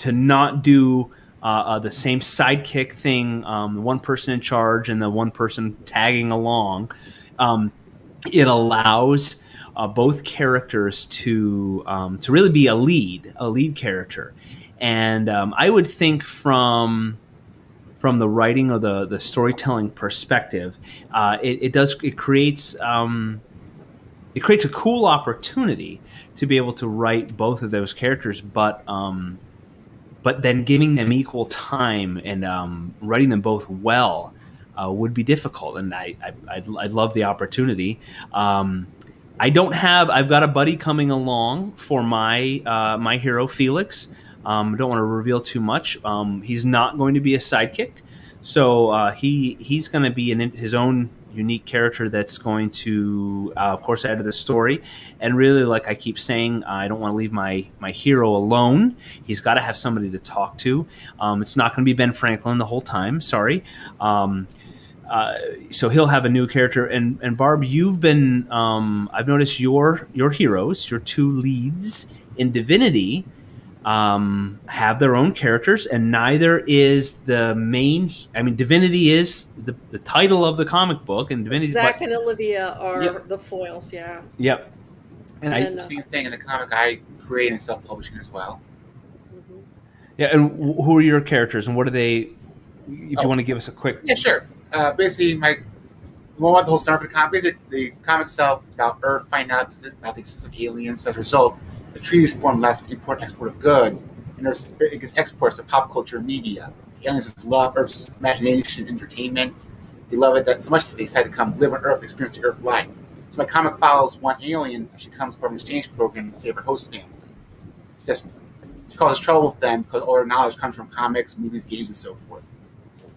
not do the same sidekick thing, the one person in charge and the one person tagging along. It allows both characters to really be a lead character. And I would think from the writing of the storytelling perspective, it creates a cool opportunity to be able to write both of those characters, but then giving them equal time and writing them both well would be difficult. And I'd love the opportunity. I've got a buddy coming along for my hero Felix. Don't want to reveal too much. He's not going to be a sidekick, so he's going to be his own unique character that's going to, of course, add to the story. And really, like I keep saying, I don't want to leave my hero alone. He's got to have somebody to talk to. It's not going to be Ben Franklin the whole time. Sorry. So he'll have a new character. And Barb, you've been, I've noticed your heroes, your two leads in Divinity, have their own characters, and neither is the main. I mean, Divinity is the title of the comic book, and Divinity. Zach and Olivia are the foils. Yeah. Yep. And same thing in the comic I create and self-publishing as well. Mm-hmm. Yeah, and who are your characters, and what do they if you want to give us a quick. Yeah, sure. Basically, the whole start of the comic. Basically, the comic itself is about Earth finding out about the existence of aliens. As a result, the treaties form left to import and export of goods, and there's biggest exports of pop culture and media. The aliens just love Earth's imagination, entertainment. They love it that so much that they decide to come live on Earth, experience the Earth life. So my comic follows one alien. She comes from an exchange program to save her host family. She causes trouble with them because all her knowledge comes from comics, movies, games, and so forth.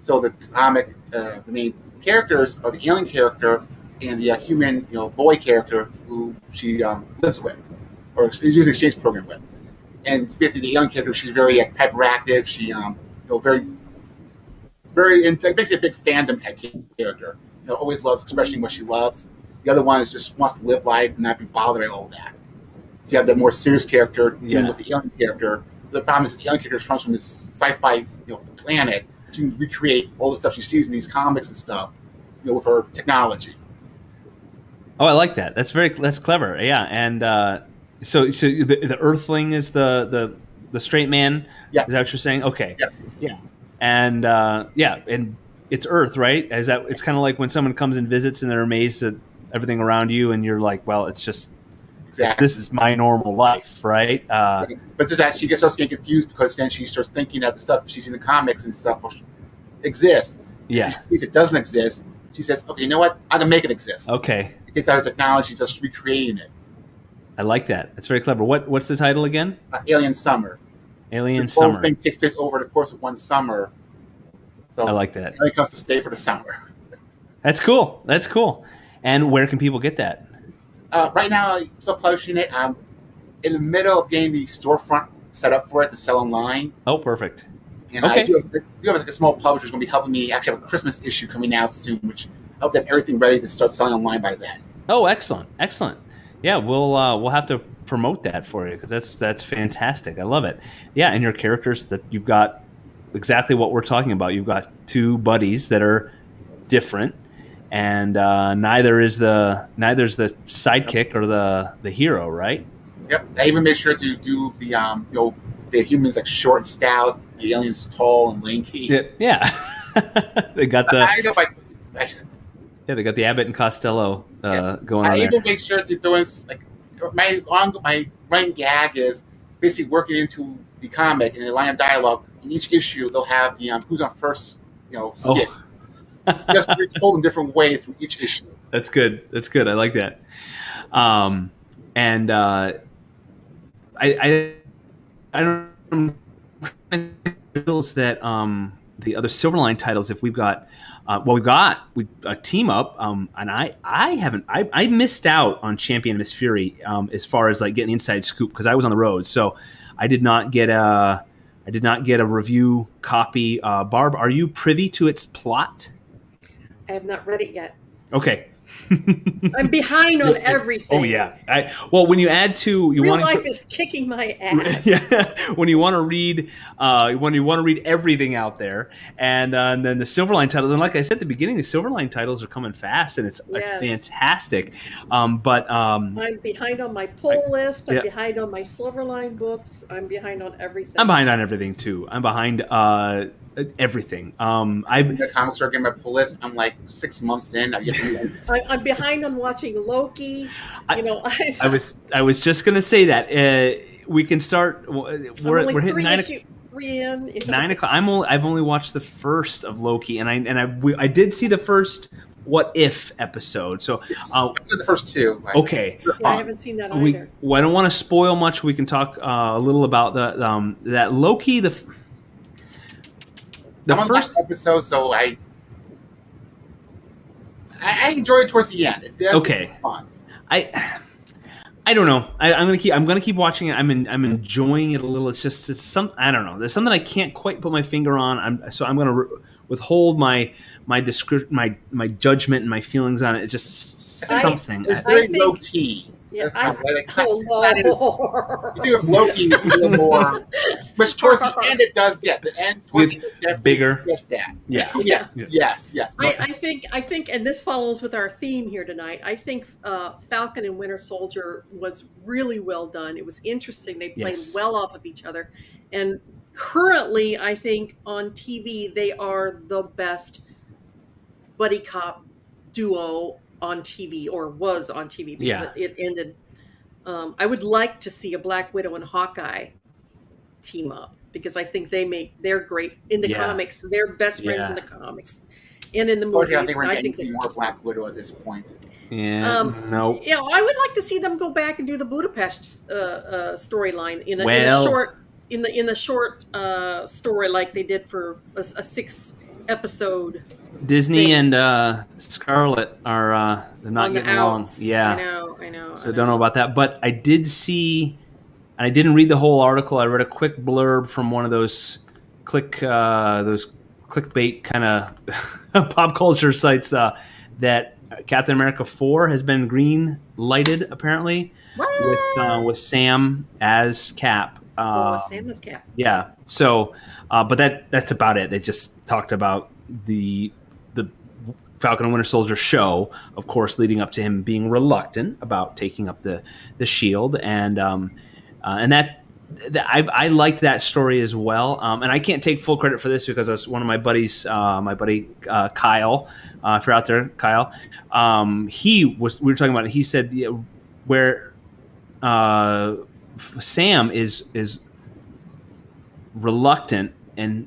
So the comic, the main characters are the alien character and the human, boy character who she lives with, or uses exchange program with. And basically, the alien character, she's very hyperactive. She, very, very, basically a big fandom type character. Always loves expressing what she loves. The other one is just wants to live life and not be bothered by all that. So you have the more serious character dealing with the alien character. The problem is that the alien character comes from this sci-fi, planet to recreate all the stuff she sees in these comics and stuff, with her technology. Oh, I like that. That's clever. Yeah, and so the Earthling is the straight man. Yeah, is that what you're saying? Okay. Yeah. And and it's Earth, right? It's kind of like when someone comes and visits and they're amazed at everything around you, and you're like, well, it's just. Exactly. This is my normal life, right? But she starts getting confused because then she starts thinking that the stuff she's in the comics and stuff exists. Yeah. If she sees it doesn't exist, she says, okay, you know what? I'm going to make it exist. Okay. It takes out her technology and starts recreating it. I like that. That's very clever. What's the title again? Alien Summer. Alien Summer. The whole thing takes place over the course of one summer. So I like that. It comes to stay for the summer. That's cool. And where can people get that? Right now, I'm still publishing it. I'm in the middle of getting the storefront set up for it to sell online. Oh, perfect. And I do have a small publisher who's going to be helping me. Actually, have a Christmas issue coming out soon, which I hope to have everything ready to start selling online by then. Oh, excellent. Yeah, we'll have to promote that for you because that's fantastic. I love it. Yeah, and your characters that you've got exactly what we're talking about. You've got two buddies that are different. And neither's the sidekick or the hero, right? Yep. I even made sure to do the humans like short and stout, the aliens tall and lanky. Yeah. They got the. I know, they got the Abbott and Costello going on there. I there. even make sure to throw in my running gag is basically working into the comic and the line of dialogue. In each issue, they'll have the who's on first, skit. Oh. Just told in different ways through each issue. That's good. I like that. And I don't feels that the other Silverline titles. If we've got we've a team up. And I missed out on Champion Miss Fury as far as like getting the inside scoop because I was on the road, so I did not get a review copy. Barb, are you privy to its plot? I have not read it yet. Okay. I'm behind on everything. Oh yeah. When you add to real life is kicking my ass. Yeah. When you want to read everything out there, and then the Silverline titles, and like I said at the beginning, the Silverline titles are coming fast, and it's fantastic. But I'm behind on my pull list. I'm behind on my Silverline books. I'm behind on everything. I'm behind on everything too. I'm behind everything. The comics are getting my pull list. I'm like 6 months in. I'm behind on watching Loki. I was just gonna say that we can start. We're hitting 3 in. 9 o'clock. I've only watched the first of Loki, and I did see the first What If episode. So I said the first two. Okay. Yeah, I haven't seen that either. I don't want to spoil much. We can talk a little about that Loki. I'm on the first episode, so I enjoyed it towards the end. Okay. Fun. I don't know. I'm gonna keep watching it. I'm enjoying it a little. It's some. I don't know. There's something I can't quite put my finger on. I'm gonna withhold my judgment and my feelings on it. It's just something. It's very low key. Yeah, you think of Loki a little more, which towards the end it does get. The end towards the end bigger. Yes, that. Yeah. Yes. I think, and this follows with our theme here tonight. I think Falcon and Winter Soldier was really well done. It was interesting. They played well off of each other, and currently, I think on TV they are the best buddy cop duo on TV, or was on TV, because Yeah. it ended. I would like to see a Black Widow and Hawkeye team up, because I think they're great in the Yeah. comics. They're best friends in Yeah. the comics and in the Unfortunately, movies. I think we're I getting think more Black Widow at this point. Yeah. No. you know, I would like to see them go back and do the Budapest storyline in a Well- short story, like they did for a 6-episode. Disney thing. and Scarlet are they're not on the getting along. outs. Yeah. I know. So don't know about that, but I did see, and I didn't read the whole article. I read a quick blurb from one of those clickbait kind of pop culture sites that Captain America 4 has been green lighted apparently with Sam as Cap. Sam is Cap. Yeah. So, but that's about it. They just talked about the Falcon and Winter Soldier show, of course, leading up to him being reluctant about taking up the shield, and that I liked that story as well. And I can't take full credit for this because it was one of my buddies, my buddy Kyle. If you're out there, Kyle, we were talking about it. He said where Sam is reluctant and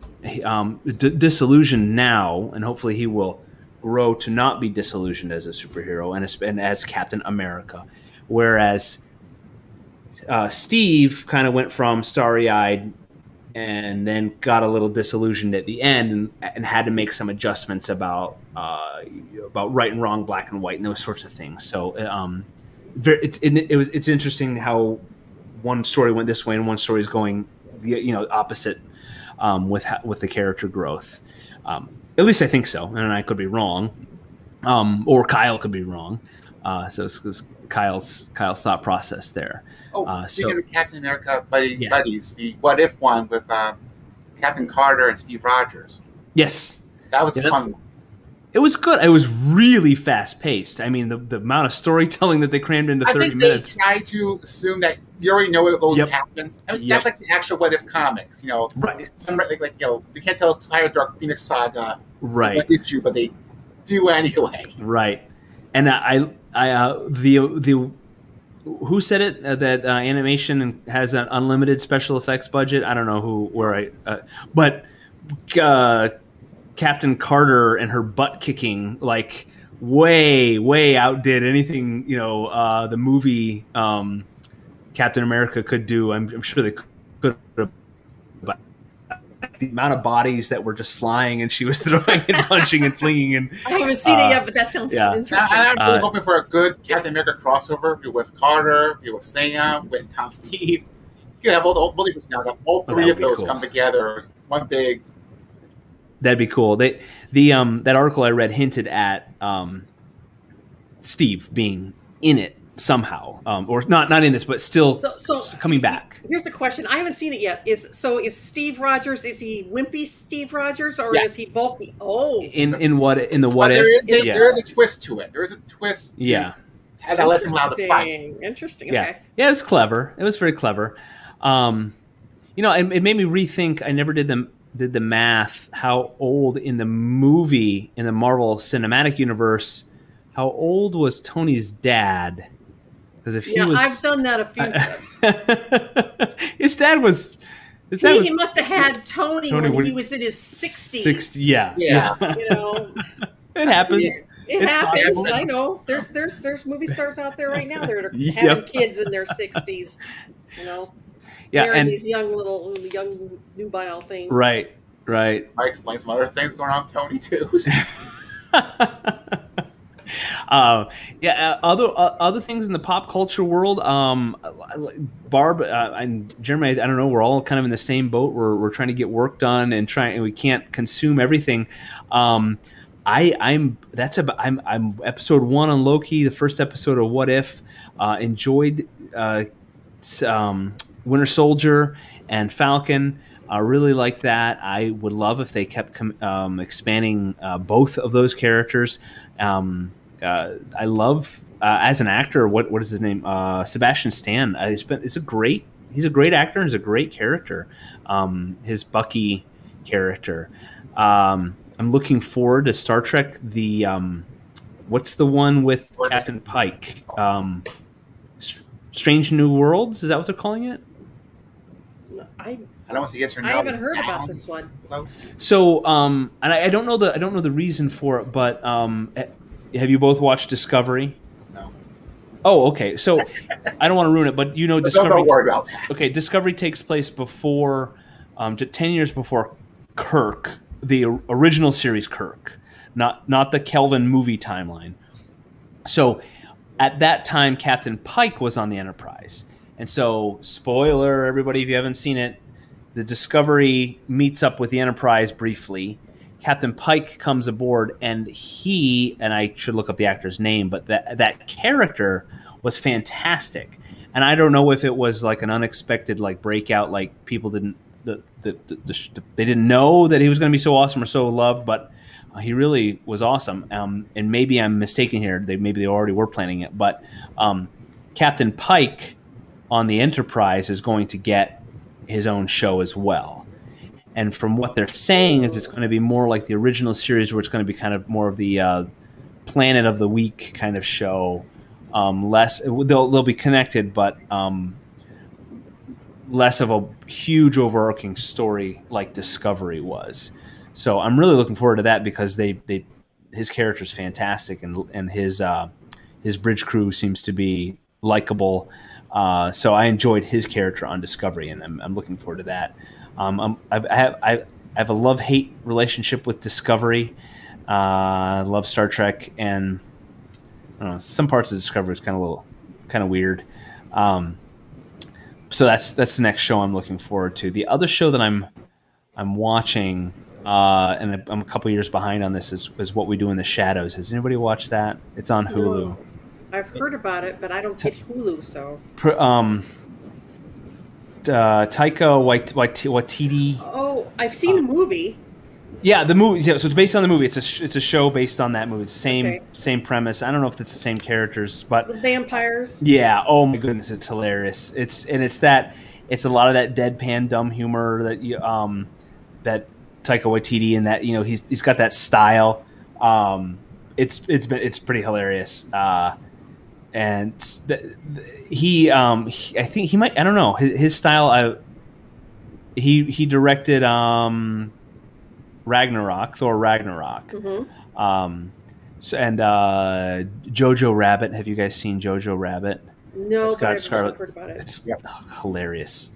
disillusioned now, and hopefully he will grow to not be disillusioned as a superhero and as Captain America, whereas Steve kind of went from starry-eyed and then got a little disillusioned at the end and had to make some adjustments about right and wrong, black and white, and those sorts of things. So it's interesting how one story went this way and one story is going opposite with the character growth. At least I think so, and I could be wrong, or Kyle could be wrong. So it's Kyle's thought process there. Speaking of Captain America buddies, the What If one with Captain Carter and Steve Rogers. Yes, that was a fun one. It was good. It was really fast paced. I mean, the amount of storytelling that they crammed into 30 minutes. They try to assume that you already know what happens. I mean, that's like the actual What If comics. Right. They can't tell the entire Dark Phoenix saga. Right. What did you? But they do anyway. Right. And the who said it that animation has an unlimited special effects budget? I don't know but Captain Carter and her butt kicking way outdid anything the movie Captain America could do. I'm sure they could have, but the amount of bodies that were just flying and she was throwing and punching and flinging and I haven't seen it yet, but that sounds interesting. I'm really hoping for a good Captain America crossover with Carter, with Sam, with Tom Steve. You have all the multiverse now. All three of those come together. One big. That'd be cool. That article I read hinted at Steve being in it somehow, or not in this, but still coming back. Here's a question: I haven't seen it yet. Is Steve Rogers? Is he wimpy Steve Rogers, or is he bulky? Oh, in the what if? There is a twist to it. There is a twist. Yeah, that lets him allow the fight. Interesting. Yeah, okay. Yeah, it was clever. It was very clever. It made me rethink. I never did the math. How old in the movie in the Marvel Cinematic Universe? How old was Tony's dad? Because if I've done that a few. His dad was. He must have had Tony when he was in his 60s. 60, yeah. It happens. It happens. I know. There's movie stars out there right now that are having kids in their 60s. And these young nubile things. Right. I explain some other things going on with Tony too. Other things in the pop culture world. Barb and Jeremy, I don't know. We're all kind of in the same boat. We're trying to get work done and we can't consume everything. I'm episode 1 on Loki, the first episode of What If. Enjoyed Winter Soldier and Falcon. I really like that. I would love if they kept expanding both of those characters. I love as an actor. What is his name? Sebastian Stan. It's a great. he's a great actor and he's a great character. His Bucky character. I'm looking forward to Star Trek. The what's the one with Captain Pike? Strange New Worlds. Is that what they're calling it? I don't want to yes or no. I haven't heard about this one. Close. So, and I don't know the reason for it, but have you both watched Discovery? No. Oh, okay. So I don't want to ruin it, but Discovery. Don't worry about that. Okay, Discovery takes place before, 10 years before Kirk, the original series Kirk, not the Kelvin movie timeline. So at that time, Captain Pike was on the Enterprise, and so spoiler, everybody, if you haven't seen it. The Discovery meets up with the Enterprise briefly. Captain Pike comes aboard, and I should look up the actor's name, but that character was fantastic. And I don't know if it was like an unexpected like breakout, like people didn't they didn't know that he was going to be so awesome or so loved, but he really was awesome. And maybe I'm mistaken here. Maybe they already were planning it, but Captain Pike on the Enterprise is going to get his own show as well. And from what they're saying is it's going to be more like the original series, where it's going to be kind of more of the Planet of the Week kind of show. Less they'll be connected, but less of a huge overarching story like Discovery was. So I'm really looking forward to that because his character's fantastic, and his bridge crew seems to be likable. So I enjoyed his character on Discovery, and I'm looking forward to that. I have a love-hate relationship with Discovery. I love Star Trek, and I don't know, some parts of Discovery is kind of weird. So that's the next show I'm looking forward to. The other show that I'm watching, and I'm a couple years behind on this, is What We Do in the Shadows. Has anybody watched that? It's on Hulu. No. I've heard about it, but I don't get Hulu, so. Taika Waititi. Oh, I've seen the movie. Yeah, the movie. Yeah, so it's based on the movie. It's a show based on that movie. It's Okay. same premise. I don't know if it's the same characters, but The vampires. yeah. Oh my goodness, it's hilarious. It's a lot of that deadpan dumb humor that that Taika Waititi, and that he's got that style. It's pretty hilarious. And I think he might. I don't know his style. He directed Ragnarok, Thor Ragnarok. Mm-hmm. And Jojo Rabbit. Have you guys seen Jojo Rabbit? No, It's but got I've Scarlet. heard about it. It's hilarious.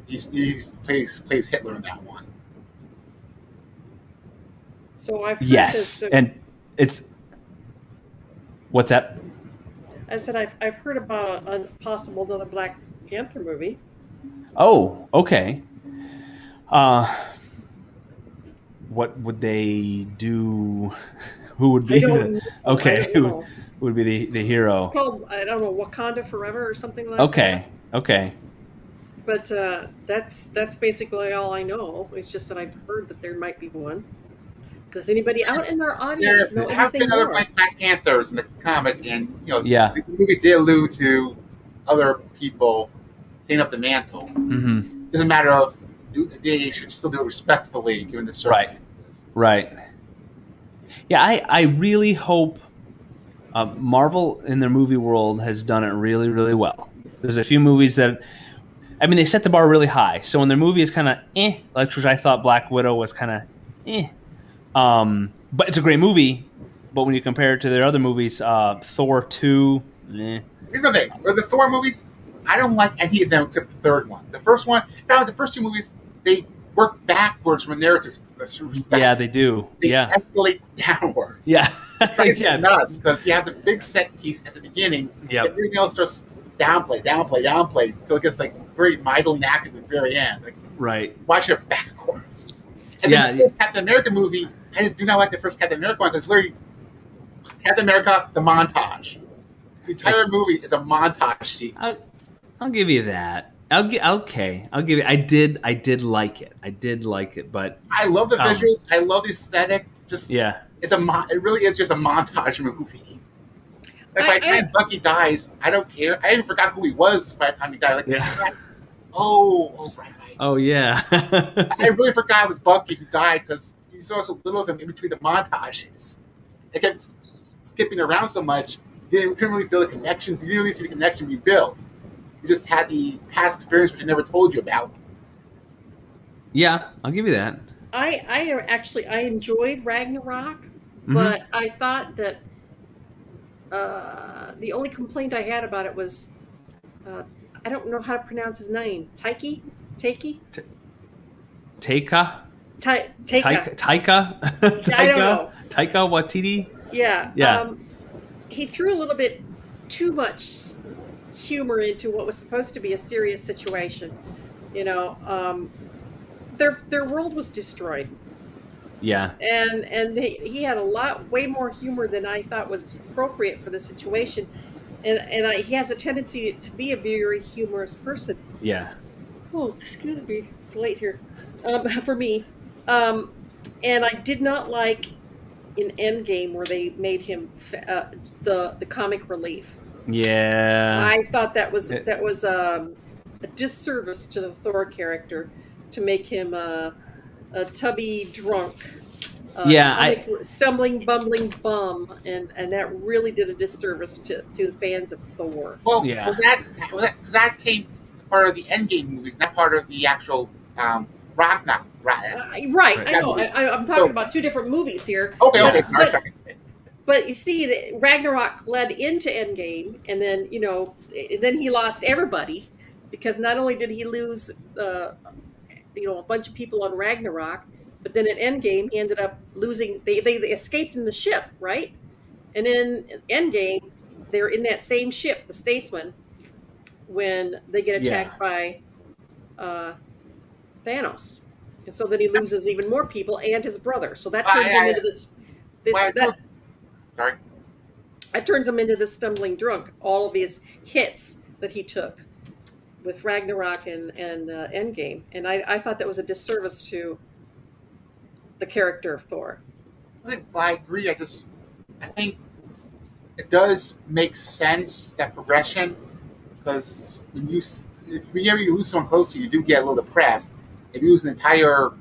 He plays Hitler in that one. So I've heard Yes, this, and it's what's that? I said I've heard about a possible another Black Panther movie. Oh, okay. What would they do? Who would be I don't know. okay? I don't Who know. would be the hero? It's called, I don't know, Wakanda Forever or something like that. Okay. But that's basically all I know. It's just that I've heard that there might be one. Does anybody out in our audience know There have anything been other more? Black Panthers in the comic, and Yeah. the movies did allude to other people taking up the mantle. Mm-hmm. Doesn't matter of they should still do it respectfully given the circumstances. Right. Yeah, I really hope Marvel in their movie world has done it really, really well. There's a few movies that, they set the bar really high. So when their movie is kind of which I thought Black Widow was kind of but it's a great movie. But when you compare it to their other movies, Thor 2, Here's the thing: with the Thor movies, I don't like any of them except the third one. The first one, the first two movies, they work backwards from a narrative perspective. Yeah, they do. They Yeah. escalate downwards. Yeah. It's Yeah. nuts because you have the big set piece at the beginning. Yep. Everything else just downplay until it gets very mightily active at the very end. Right. Watch it backwards. And Yeah. then the first Captain America movie, I just do not like the first Captain America one because literally Captain America, the montage. The entire movie is a montage sequence. I'll give you that. I'll give you. I did like it. But I love the visuals. I love the aesthetic. Just yeah. it really is just a montage movie. Like by the time Bucky dies, I don't care. I even forgot who he was by the time he died. Like, Yeah. oh, right. Oh yeah. I really forgot it was Bucky who died because you saw so little of him in between the montages. It kept skipping around so much, couldn't really build a connection. You didn't really see the connection be built. You just had the past experience which I never told you about. Yeah, I'll give you that. I enjoyed Ragnarok, but I thought that the only complaint I had about it was I don't know how to pronounce his name. Taika? Taika? Taika Waititi? Yeah. He threw a little bit too much humor into what was supposed to be a serious situation. You know, their world was destroyed. Yeah. And he had way more humor than I thought was appropriate for the situation. And he has a tendency to be a very humorous person. Yeah. Oh, excuse me. It's late here for me. And I did not like in Endgame where they made him the comic relief. Yeah. I thought that was a disservice to the Thor character to make him a tubby drunk. Stumbling, bumbling bum, and that really did a disservice to the fans of Thor. Well, that came part of the Endgame movies, not part of the actual Ragnarok. Right. I know. I'm talking about two different movies here. Okay. Sorry. But you see, Ragnarok led into Endgame, and then then he lost everybody because not only did he lose a bunch of people on Ragnarok, but then at Endgame he ended up losing. They escaped in the ship, right? And then Endgame, they're in that same ship, the Statesman, when they get attacked by Thanos, and so then he loses even more people and his brother. So that turns him into this. That turns him into this stumbling drunk. All of his hits that he took with Ragnarok and Endgame, and I thought that was a disservice to the character of Thor. I agree. I think it does make sense, that progression, because if you lose someone close to you, you do get a little depressed. If you lose an entire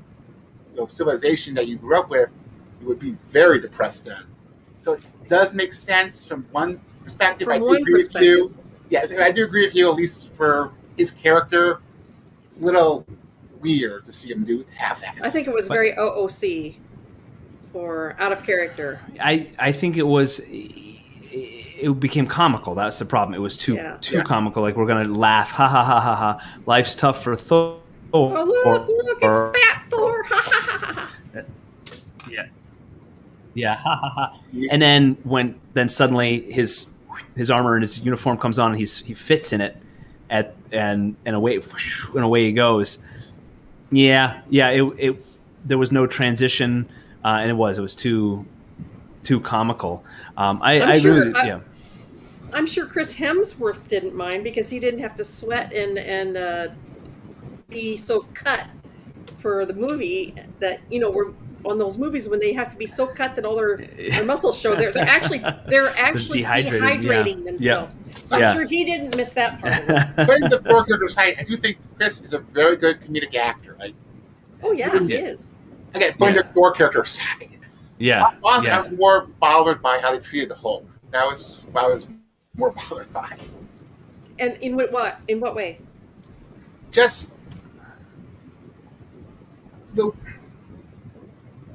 civilization that you grew up with, you would be very depressed then. So it does make sense from one perspective. I do agree with you. Yes, I do agree with you, at least for his character. It's a little weird to see him have that. I think it was very OOC for out of character. I think it became comical. That's the problem. It was too comical. Like, we're gonna laugh, ha ha ha ha ha. Life's tough for Thor. Oh look, it's Fat Thor, ha ha ha ha. Yeah, ha ha ha. And then suddenly his armor and his uniform comes on, and he fits in it, and away he goes. Yeah. It there was no transition, and it was too comical. I'm sure Chris Hemsworth didn't mind because he didn't have to sweat and be so cut for the movie that we're on those movies when they have to be so cut that all their muscles show. They're actually dehydrating themselves. So I'm sure he didn't miss that part. Putting the Thor character aside, I do think Chris is a very good comedic actor. Right? Oh yeah, he is. Again, putting the Thor character aside. Yeah. Honestly, I was more bothered by how they treated the Hulk. That was what I was more bothered by. And in what? In what way? Just the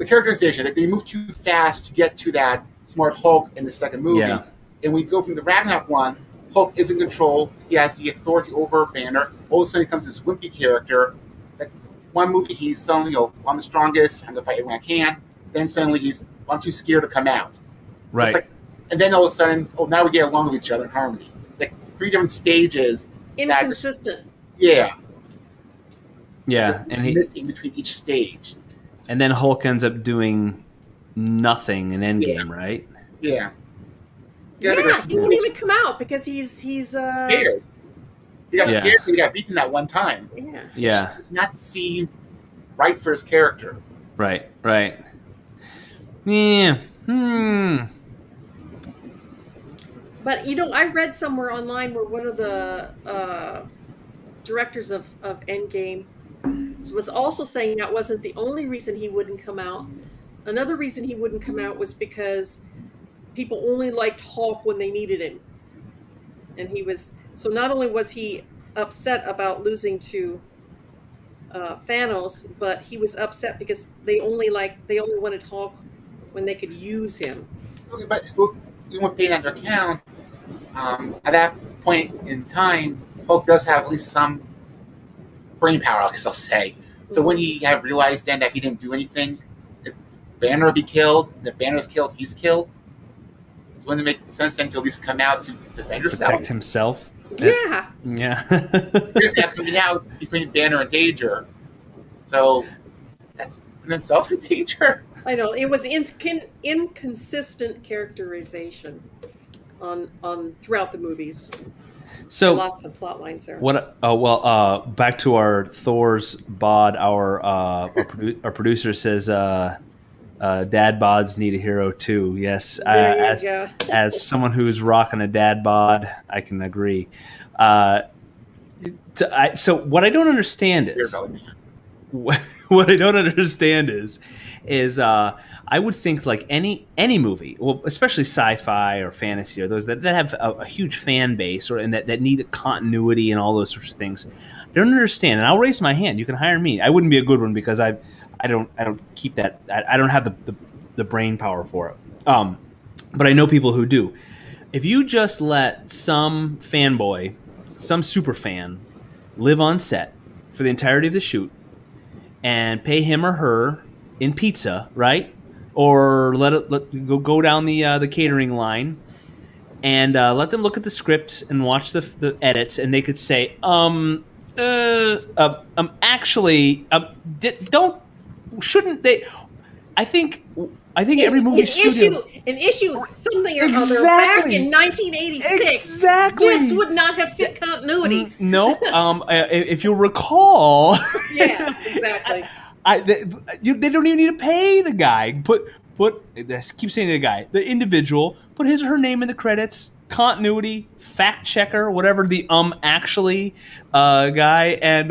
characterization. Like, they move too fast to get to that smart Hulk in the second movie. Yeah. And we go from the Ragnarok one, Hulk is in control. He has the authority over Banner. All of a sudden, comes this wimpy character. Like, one movie, he's suddenly, I'm the strongest. I'm going to fight everyone I can. Then suddenly, I'm too scared to come out. Right. And then all of a sudden, now we get along with each other in harmony. Like, 3 different stages. Inconsistent. Yeah. And missing between each stage. And then Hulk ends up doing nothing in Endgame, right? Yeah. He won't even come out because he's scared. He got scared because he got beaten that one time. Yeah. It's not seem right for his character. Right. But I read somewhere online where one of the directors of Endgame was also saying that wasn't the only reason he wouldn't come out. Another reason he wouldn't come out was because people only liked Hulk when they needed him. And so not only was he upset about losing to Thanos, but he was upset because they only wanted Hulk when they could use him. Okay, but you want to take that into account. At that point in time, Hulk does have at least some brain power, I guess I'll say. So when he have realized then that he didn't do anything, if Banner would be killed, and if Banner's killed, he's killed. So wouldn't it make sense then to at least come out to defend yourself? Protect himself. Yeah. Yeah. Because coming out, he's putting Banner in danger. So that's putting himself in danger. I know it was inconsistent characterization on throughout the movies. So I lost some plot lines there. What? Back to our Thor's bod. Our producer says, "Dad bods need a hero too." Yes, There you go. as someone who's rocking a dad bod, I can agree. So what I don't understand is what I don't understand is I would think like any movie, well, especially sci-fi or fantasy or those that have a huge fan base and that need a continuity and all those sorts of things. I don't understand, and I'll raise my hand. You can hire me. I wouldn't be a good one because I don't keep that. I don't have the brain power for it. But I know people who do. If you just let some fanboy, some super fan, live on set for the entirety of the shoot and pay him or her in pizza, right? Or let go down the catering line and let them look at the script and watch the edits, and they could say, shouldn't they? I think every movie studio an issue something or other back in 1986. Exactly. This would not have fit continuity. No. If you'll recall. Yeah, exactly. They don't even need to pay the guy. Put. I keep saying the guy, the individual. Put his or her name in the credits. Continuity, fact checker, whatever the actually guy, and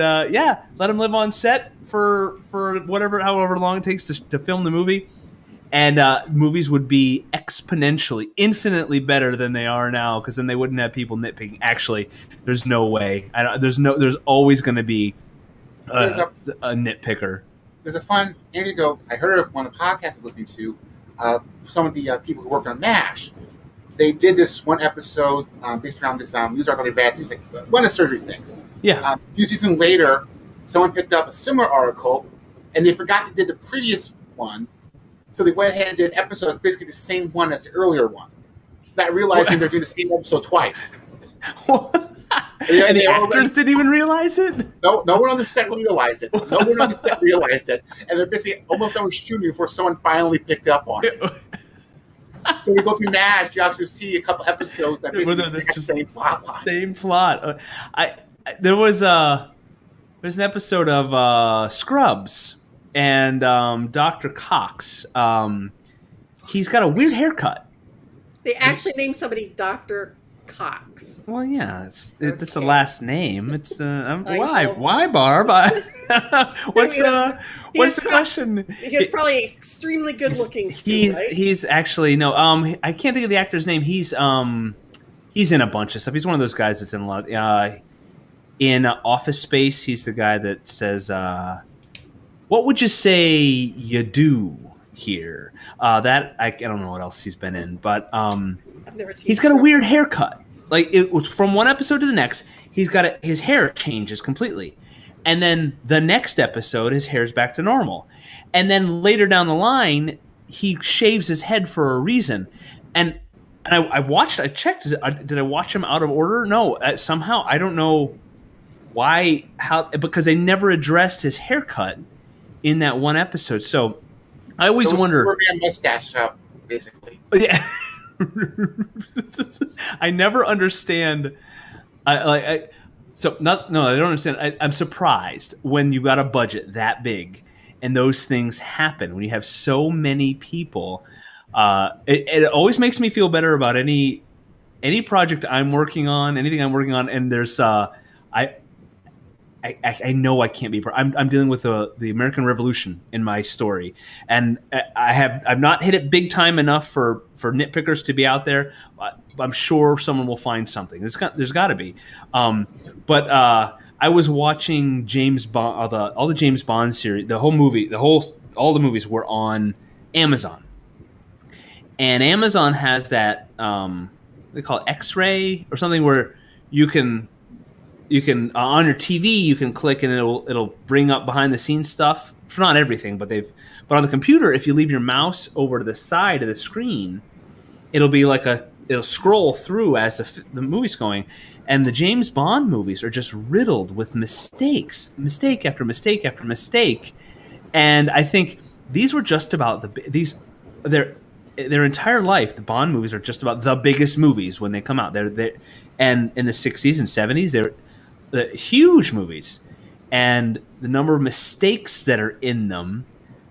let him live on set for however long it takes to film the movie, and movies would be infinitely better than they are now, because then they wouldn't have people nitpicking. Actually, there's no way. There's always going to be a nitpicker. There's a fun anecdote I heard of one of the podcasts I was listening to. Some of the people who worked on MASH, they did this one episode based around this news article, really bad things, like one of surgery things. Yeah. A few seasons later, someone picked up a similar article, and they forgot they did the previous one, so they went ahead and did an episode that's basically the same one as the earlier one, not realizing they're doing the same episode twice. And the actors didn't even realize it? No one on the set realized it. And they're basically almost done with shooting before someone finally picked up on it. So we go through MASH, you actually see a couple episodes that basically have the same plot line. Same plot. There's an episode of Scrubs, and Dr. Cox, he's got a weird haircut. They actually named somebody Dr. Cox. Well, yeah, it's a last name. It's why, Barb? What's the question? He was probably extremely good looking. He's actually no. I can't think of the actor's name. He's in a bunch of stuff. He's one of those guys that's in a lot. In Office Space, he's the guy that says, "What would you say you do here?" That I don't know what else he's been in, but he's got a weird haircut. Like it was from one episode to the next, his hair changes completely, and then the next episode, his hair's back to normal, and then later down the line, he shaves his head for a reason, and I checked. Did I watch him out of order? No, somehow I don't know why. Because they never addressed his haircut in that one episode. So I always wonder. Superman mustache up, basically. Yeah. I never understand. I don't understand. I'm surprised when you got a budget that big and those things happen when you have so many people. It always makes me feel better about any any project I'm working on, anything I'm working on, and there's I know I can't be. I'm dealing with the American Revolution in my story, and I've not hit it big time enough for nitpickers to be out there. I'm sure someone will find something. There's got to be. But I was watching James Bond, all the James Bond series, the whole movie, all the movies were on Amazon, and Amazon has that they call it X-ray or something where you can on your TV you can click and it'll bring up behind the scenes stuff for not everything, but on the computer, if you leave your mouse over to the side of the screen, it'll scroll through as the movie's going, and the James Bond movies are just riddled with mistake after mistake after mistake, and I think these were just about their entire life. The Bond movies are just about the biggest movies when they come out. And in the 60s and 70s they're huge movies, and the number of mistakes that are in them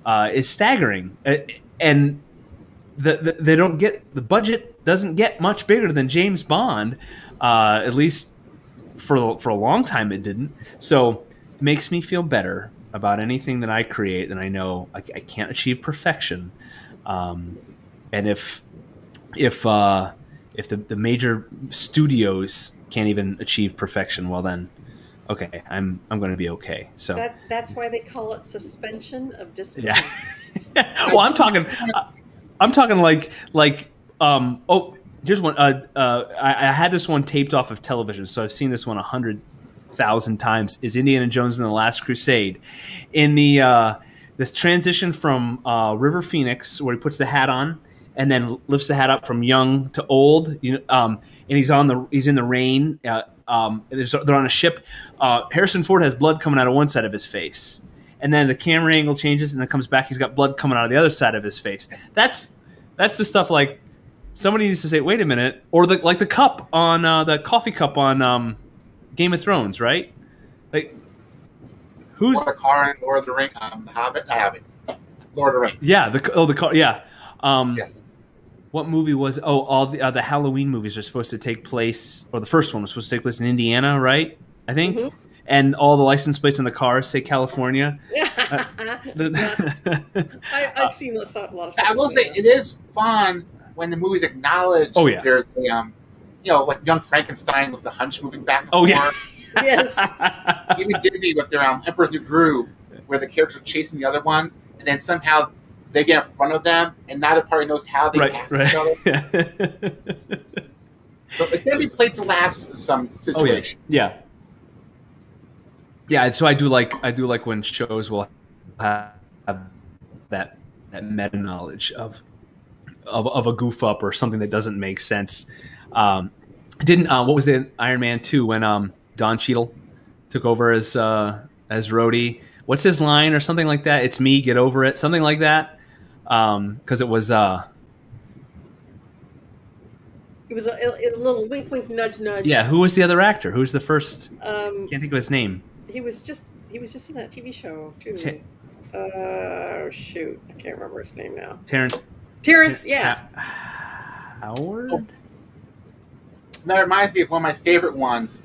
is staggering. And they don't get, the budget doesn't get much bigger than James Bond, at least for a long time it didn't. So it makes me feel better about anything that I create, and I know I can't achieve perfection. And if the major studios can't even achieve perfection, well then, okay, I'm going to be okay. So that's why they call it suspension of disbelief. Yeah. Well, I'm talking like here's one. I had this one taped off of television, so I've seen this one 100,000 times. Is Indiana Jones and the Last Crusade? In this transition from River Phoenix, where he puts the hat on and then lifts the hat up from young to old, and he's in the rain. They're on a ship. Harrison Ford has blood coming out of one side of his face, and then the camera angle changes, and then comes back. He's got blood coming out of the other side of his face. That's the stuff like somebody needs to say, "Wait a minute," or like the cup on the coffee cup on Game of Thrones, right? Like who's the car in Lord of the Rings? The Hobbit. I have it. Lord of the Rings. Yeah, the car. Yeah. Yes. What movie was? Oh, all the Halloween movies are supposed to take place, or the first one was supposed to take place in Indiana, right? I think. Mm-hmm. And all the license plates on the cars say California. I've seen a lot of stuff. I will say it is fun when the movies acknowledge. Oh yeah. There's a like Young Frankenstein with the hunch moving back and forth. Yeah. Yes. Even Disney with their Emperor's New Groove, where the characters are chasing the other ones, and then somehow they get in front of them, and neither party knows how they pass each other. So it can be played for laughs in some situations. Oh, yeah. Yeah, so I do like when shows will have that meta knowledge of a goof up or something that doesn't make sense. What was it, Iron Man 2 when Don Cheadle took over as Rhodey? What's his line or something like that? It's me, get over it, something like that. Because it was a little wink, wink, nudge, nudge. Yeah, who was the other actor? Who's the first? Can't think of his name. He was just in that TV show too. Shoot, I can't remember his name now. Terrence, yeah. Howard. Oh. That reminds me of one of my favorite ones,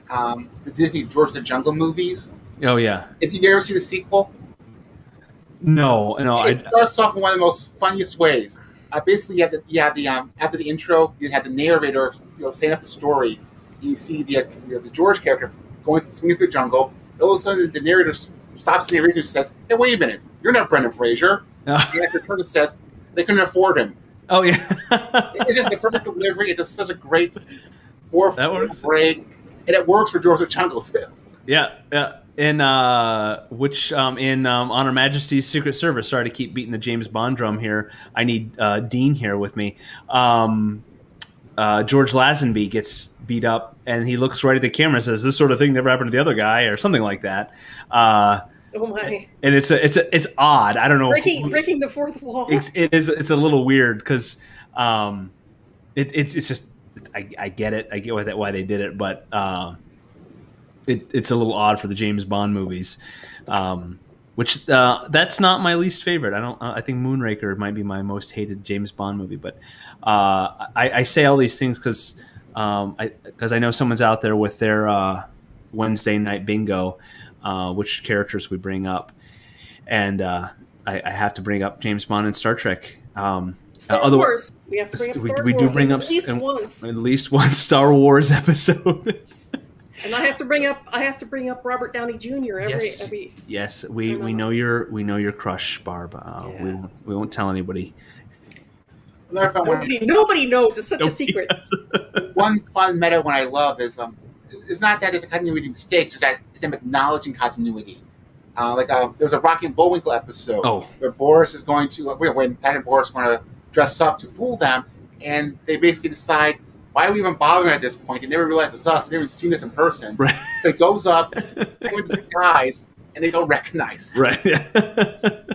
the Disney George the Jungle movies. Oh yeah. If you ever see the sequel. No. It starts off in one of the most funniest ways. Basically, you have the after the intro, you have the narrator, saying up the story. You see the George character swinging through the jungle. All of a sudden, the narrator stops the narration and says, "Hey, wait a minute! You're not Brendan Fraser." The actor turns and says, "They couldn't afford him." Oh yeah. It's just the perfect delivery. It's just such a great fourth break, and it works for George the Jungle too. Yeah. In On Her Majesty's Secret Service. Sorry to keep beating the James Bond drum here. I need Dean here with me. George Lazenby gets beat up, and he looks right at the camera and says, "This sort of thing never happened to the other guy," or something like that. Oh my! And it's odd. I don't know. Breaking the fourth wall. It's a little weird because it's just I get it. I get why they did it, but. It's a little odd for the James Bond movies, which that's not my least favorite. I think Moonraker might be my most hated James Bond movie. But I say all these things because because I know someone's out there with their Wednesday night bingo, which characters we bring up, and I have to bring up James Bond and Star Trek. Star Wars. We have to bring up Star Wars. We do bring up at least one Star Wars episode. And I have to bring up Robert Downey Jr. every. Yes, we know your crush, Barb. We won't tell anybody. Nobody knows. It's such a secret. One fun meta one I love is it's not that it's a continuity mistake, just that it's them acknowledging continuity. There was a Rocky and Bullwinkle episode where Boris is going to when Pat and Boris want to dress up to fool them, and they basically decide, why are we even bothering at this point? They never realize it's us. They haven't seen us in person. Right. So it goes up with these guys, and they don't recognize them. Right.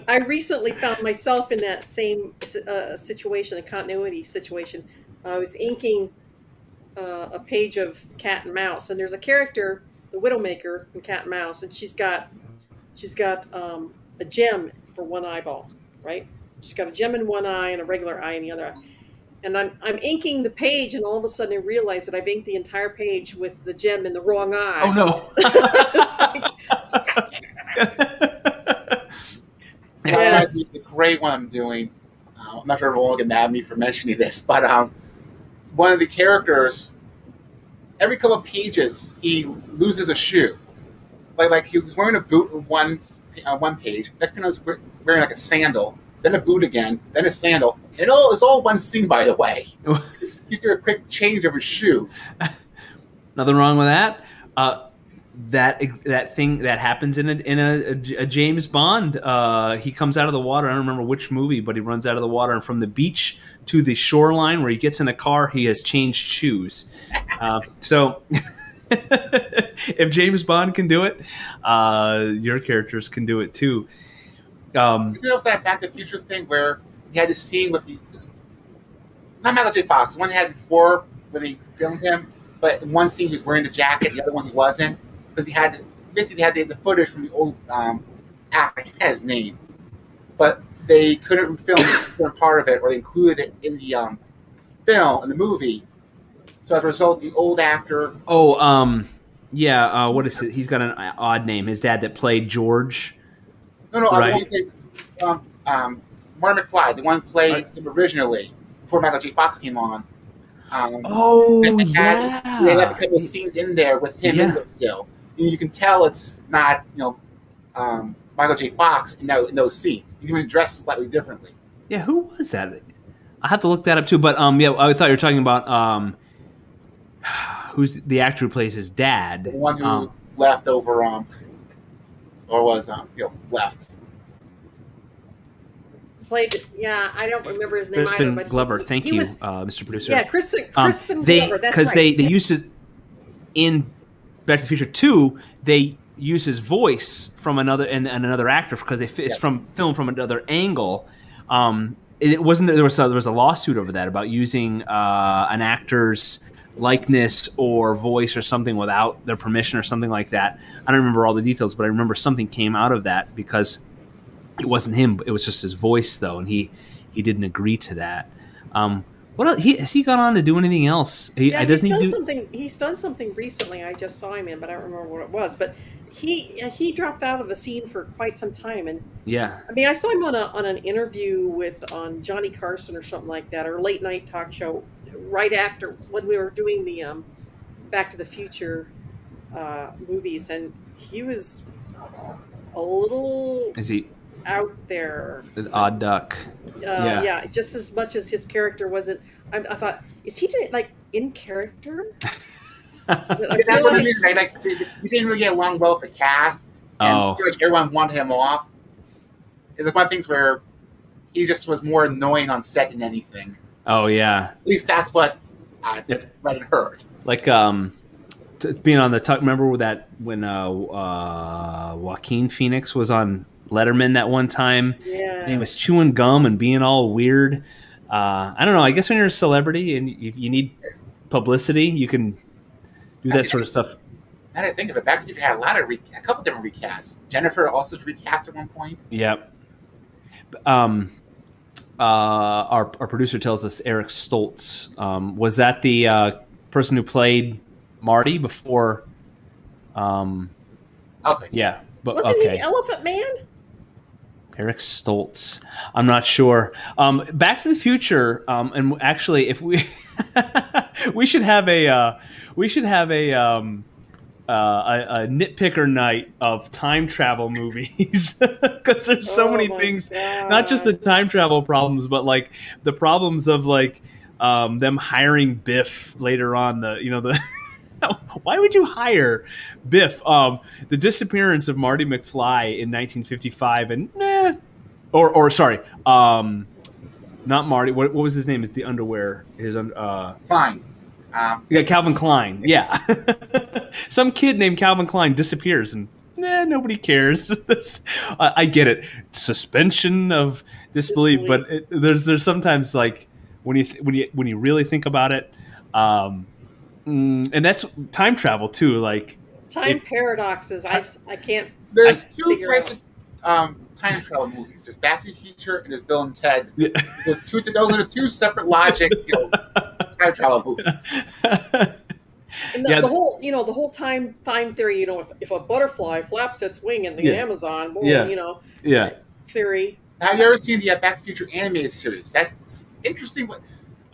I recently found myself in that same situation, a continuity situation. I was inking a page of Cat and Mouse, and there's a character, the Widowmaker in Cat and Mouse, and she's got a gem for one eyeball, right? She's got a gem in one eye and a regular eye in the other eye. And I'm inking the page, and all of a sudden I realize that I've inked the entire page with the gem in the wrong eye. Oh no! Yes. The great one I'm doing. I'm not sure if everyone will get mad at me for mentioning this, but one of the characters, every couple of pages, he loses a shoe. Like he was wearing a boot on one page. Next thing, I was wearing like a sandal, then a boot again, then a sandal. And it's all one scene, by the way. Just do a quick change of his shoes. Nothing wrong with that. That thing that happens in a James Bond. He comes out of the water. I don't remember which movie, but he runs out of the water, and from the beach to the shoreline where he gets in a car, he has changed shoes. So if James Bond can do it, your characters can do it too. You know that Back to the Future thing where he had this scene with not Michael J. Fox, the one he had before when they filmed him, but in one scene he was wearing the jacket, the other one he wasn't, because he had the footage from the old actor. He had his name, but they couldn't film a part of it, or they included it in the film, in the movie. So as a result, the old actor. What is it? He's got an odd name. His dad that played George. No, right. Martin McFly, the one who played him originally before Michael J. Fox came on. They had a couple of scenes in there with him in there still. And you can tell it's not Michael J. Fox in those scenes. He's even dressed slightly differently. Yeah, who was that? I have to look that up too. But I thought you were talking about who's the actor who plays his dad. The one who left over or was left. Played, I don't remember his name Crispin either. Glover, thank you, Mr. Producer. Yeah, Crispin Glover. That's because right. they used to in Back to the Future 2. They use his voice from another and another actor because it's from film from another angle. It wasn't there was a lawsuit over that about using an actor's likeness or voice or something without their permission or something like that. I don't remember all the details, but I remember something came out of that because it wasn't him. It was just his voice, though, and he didn't agree to that. What else? Has he gone on to do anything else? He's done something recently. I just saw him in, but I don't remember what it was. But he dropped out of the scene for quite some time, and I mean, I saw him on an interview on Johnny Carson or something like that, or a late night talk show right after when we were doing the Back to the Future movies, and he was a little. Is he out there? An odd duck. Just as much as his character wasn't. I thought, is he like in character? That's what it is. He didn't really get along well with the cast, and pretty much everyone wanted him off. It's like one of the things where he just was more annoying on set than anything. Oh yeah. At least that's what I heard. Like being on the talk. Remember that when Joaquin Phoenix was on Letterman that one time? Yeah. And he was chewing gum and being all weird. I don't know. I guess when you're a celebrity and you need publicity, you can do that sort of stuff. Now that I think of it, Back to the Future had a couple different recasts. Jennifer also was recast at one point. Yep. Our producer tells us Eric Stoltz. Was that the person who played Marty before. Okay. Yeah, but Wasn't okay. he Elephant Man? Eric Stoltz. I'm not sure. Back to the Future, and actually, if we we should have a nitpicker night of time travel movies because there's so many things, not just the time travel problems, but like the problems of like them hiring Biff later on. Why would you hire Biff? The disappearance of Marty McFly in 1955, and sorry, not Marty. What was his name? It's the underwear. Fine. Yeah, Calvin Klein. Yeah, some kid named Calvin Klein disappears, and nobody cares. I get it, suspension of disbelief, but there's sometimes like when you really think about it. And that's time travel too. Like time paradoxes. I can't. There's two types of time travel movies. There's Back to the Future and there's Bill and Ted. Yeah. Those are the two separate logic time travel movies. And the whole time theory. If a butterfly flaps its wing in the Amazon, theory. Have you ever seen the Back to the Future animated series? That's interesting.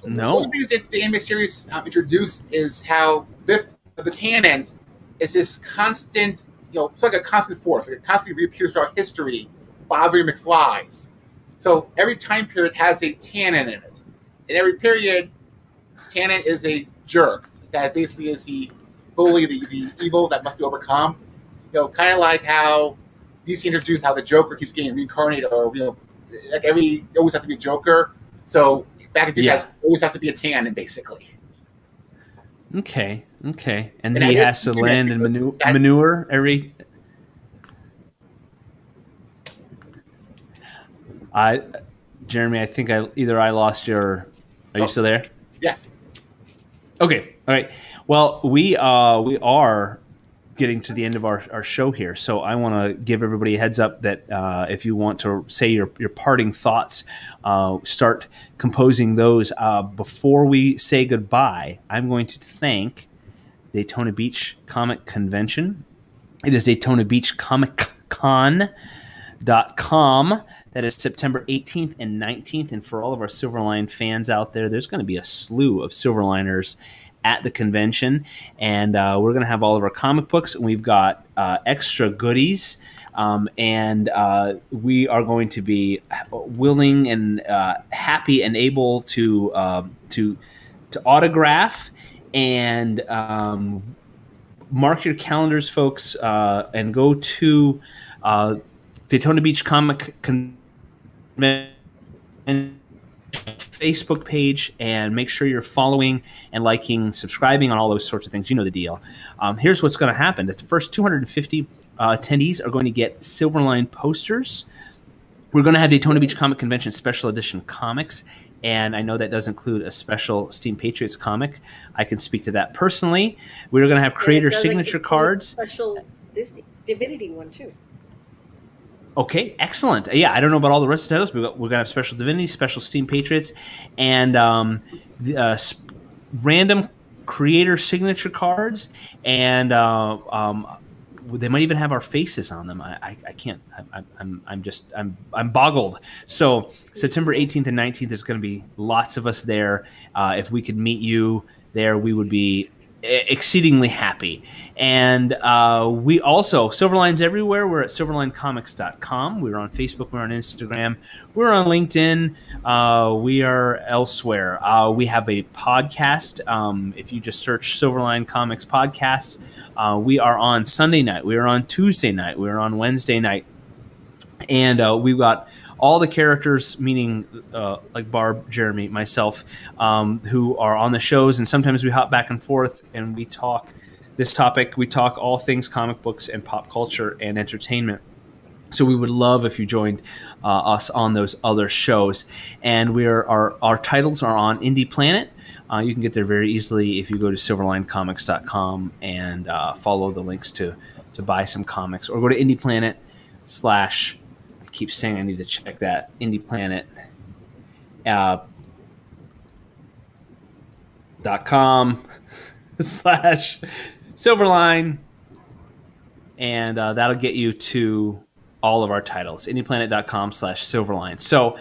No. One of the things that the anime series introduced is how Biff, the Tannins, is this constant, it's like a constant force. It constantly reappears throughout history, bothering McFlies. So every time period has a Tannin in it. In every period, Tannin is a jerk. That basically is the bully, the evil that must be overcome. Kind of like how DC introduced how the Joker keeps getting reincarnated, or always has to be a Joker. So Back to the Future always has to be a Tannin, basically. Okay. And then he has to land in manure every. Jeremy, I think I lost your. Are you still there? Yes. Okay. All right. Well, we are getting to the end of our show here, so I want to give everybody a heads up that if you want to say your parting thoughts, start composing those before we say goodbye. I'm going to thank Daytona Beach Comic Convention. It is DaytonaBeachComicCon.com. That is September 18th and 19th, and for all of our Silverline fans out there, there's going to be a slew of Silverliners at the convention, and we're going to have all of our comic books, and we've got extra goodies, and we are going to be willing and happy and able to autograph and mark your calendars, folks, and go to Daytona Beach Comic Convention Facebook page and make sure you're following and liking, subscribing on all those sorts of things. You know the deal. Here's what's going to happen. The first 250 attendees are going to get Silverline posters. We're going to have Daytona Beach Comic Convention Special Edition comics, and I know that does include a special Steam Patriots comic. I can speak to that personally. We're going to have creator signature cards. Special Divinity one too. Okay, excellent. Yeah, I don't know about all the rest of the titles. We're going to have Special Divinity, Special Steam Patriots, and random creator signature cards, and they might even have our faces on them. I can't. I'm boggled. So September 18th and 19th is going to be lots of us there. If we could meet you there, we would be exceedingly happy. And we also, Silverline's everywhere. We're at silverlinecomics.com. We're on Facebook. We're on Instagram. We're on LinkedIn. We are elsewhere. We have a podcast. If you just search Silverline Comics Podcasts, we are on Sunday night. We are on Tuesday night. We are on Wednesday night. And we've got all the characters, meaning like Barb, Jeremy, myself, who are on the shows, and sometimes we hop back and forth and we talk this topic. We talk all things comic books and pop culture and entertainment. So we would love if you joined us on those other shows. And our titles are on Indie Planet. You can get there very easily if you go to silverlinecomics.com and follow the links to buy some comics, or go to Indie Planet / keep saying I need to check that Indie Planet indieplanet.com/Silverline, and that'll get you to all of our titles. indieplanet.com/Silverline. So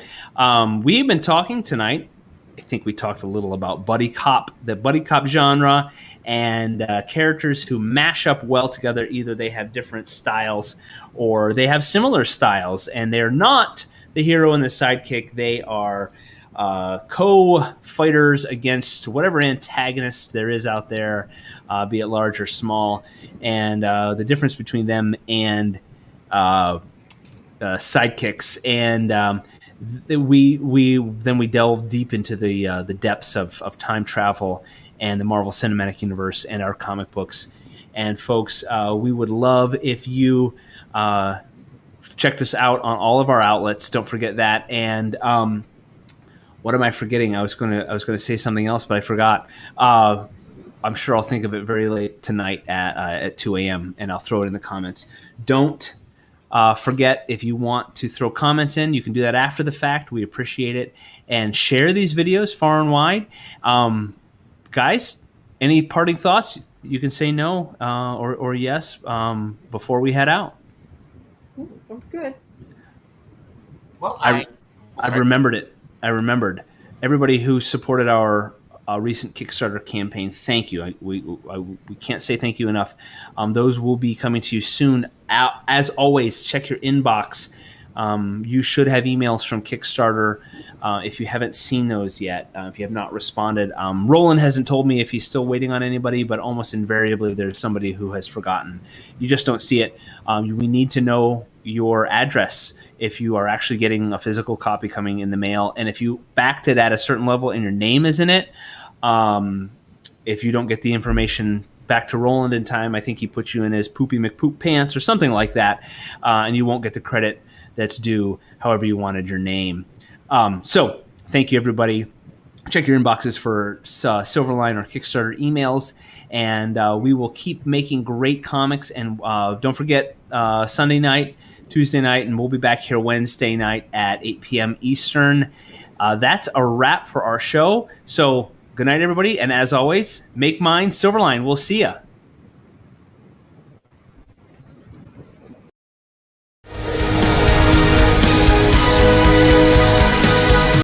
we've been talking tonight. I think we talked a little about buddy cop, the buddy cop genre, and characters who mash up well together. Either they have different styles or they have similar styles, and they're not the hero and the sidekick. They are co-fighters against whatever antagonists there is out there, be it large or small. And the difference between them and sidekicks, and we delve deep into the depths of time travel and the Marvel Cinematic Universe and our comic books. And folks, we would love if you checked us out on all of our outlets. Don't forget that. And what am I forgetting? I was gonna say something else, but I forgot. I'm sure I'll think of it very late tonight at 2 a.m. and I'll throw it in the comments. Don't forget, if you want to throw comments in, you can do that after the fact. We appreciate it. And share these videos far and wide. Guys, any parting thoughts? You can say no or yes before we head out. I'm good. Well, I remembered it. I remembered. Everybody who supported our recent Kickstarter campaign, thank you. We can't say thank you enough. Those will be coming to you soon. As always, check your inbox. You should have emails from Kickstarter if you haven't seen those yet, if you have not responded. Roland hasn't told me if he's still waiting on anybody, but almost invariably there's somebody who has forgotten. You just don't see it. We need to know your address if you are actually getting a physical copy coming in the mail. And if you backed it at a certain level and your name is in it, if you don't get the information back to Roland in time, I think he puts you in his Poopy McPoop pants or something like that, and you won't get the credit that's due however you wanted your name. So thank you, everybody. Check your inboxes for Silverline or Kickstarter emails, and we will keep making great comics. And don't forget, Sunday night, Tuesday night, and we'll be back here Wednesday night at 8 p.m. Eastern. That's a wrap for our show. So good night, everybody. And as always, make mine Silverline. We'll see ya.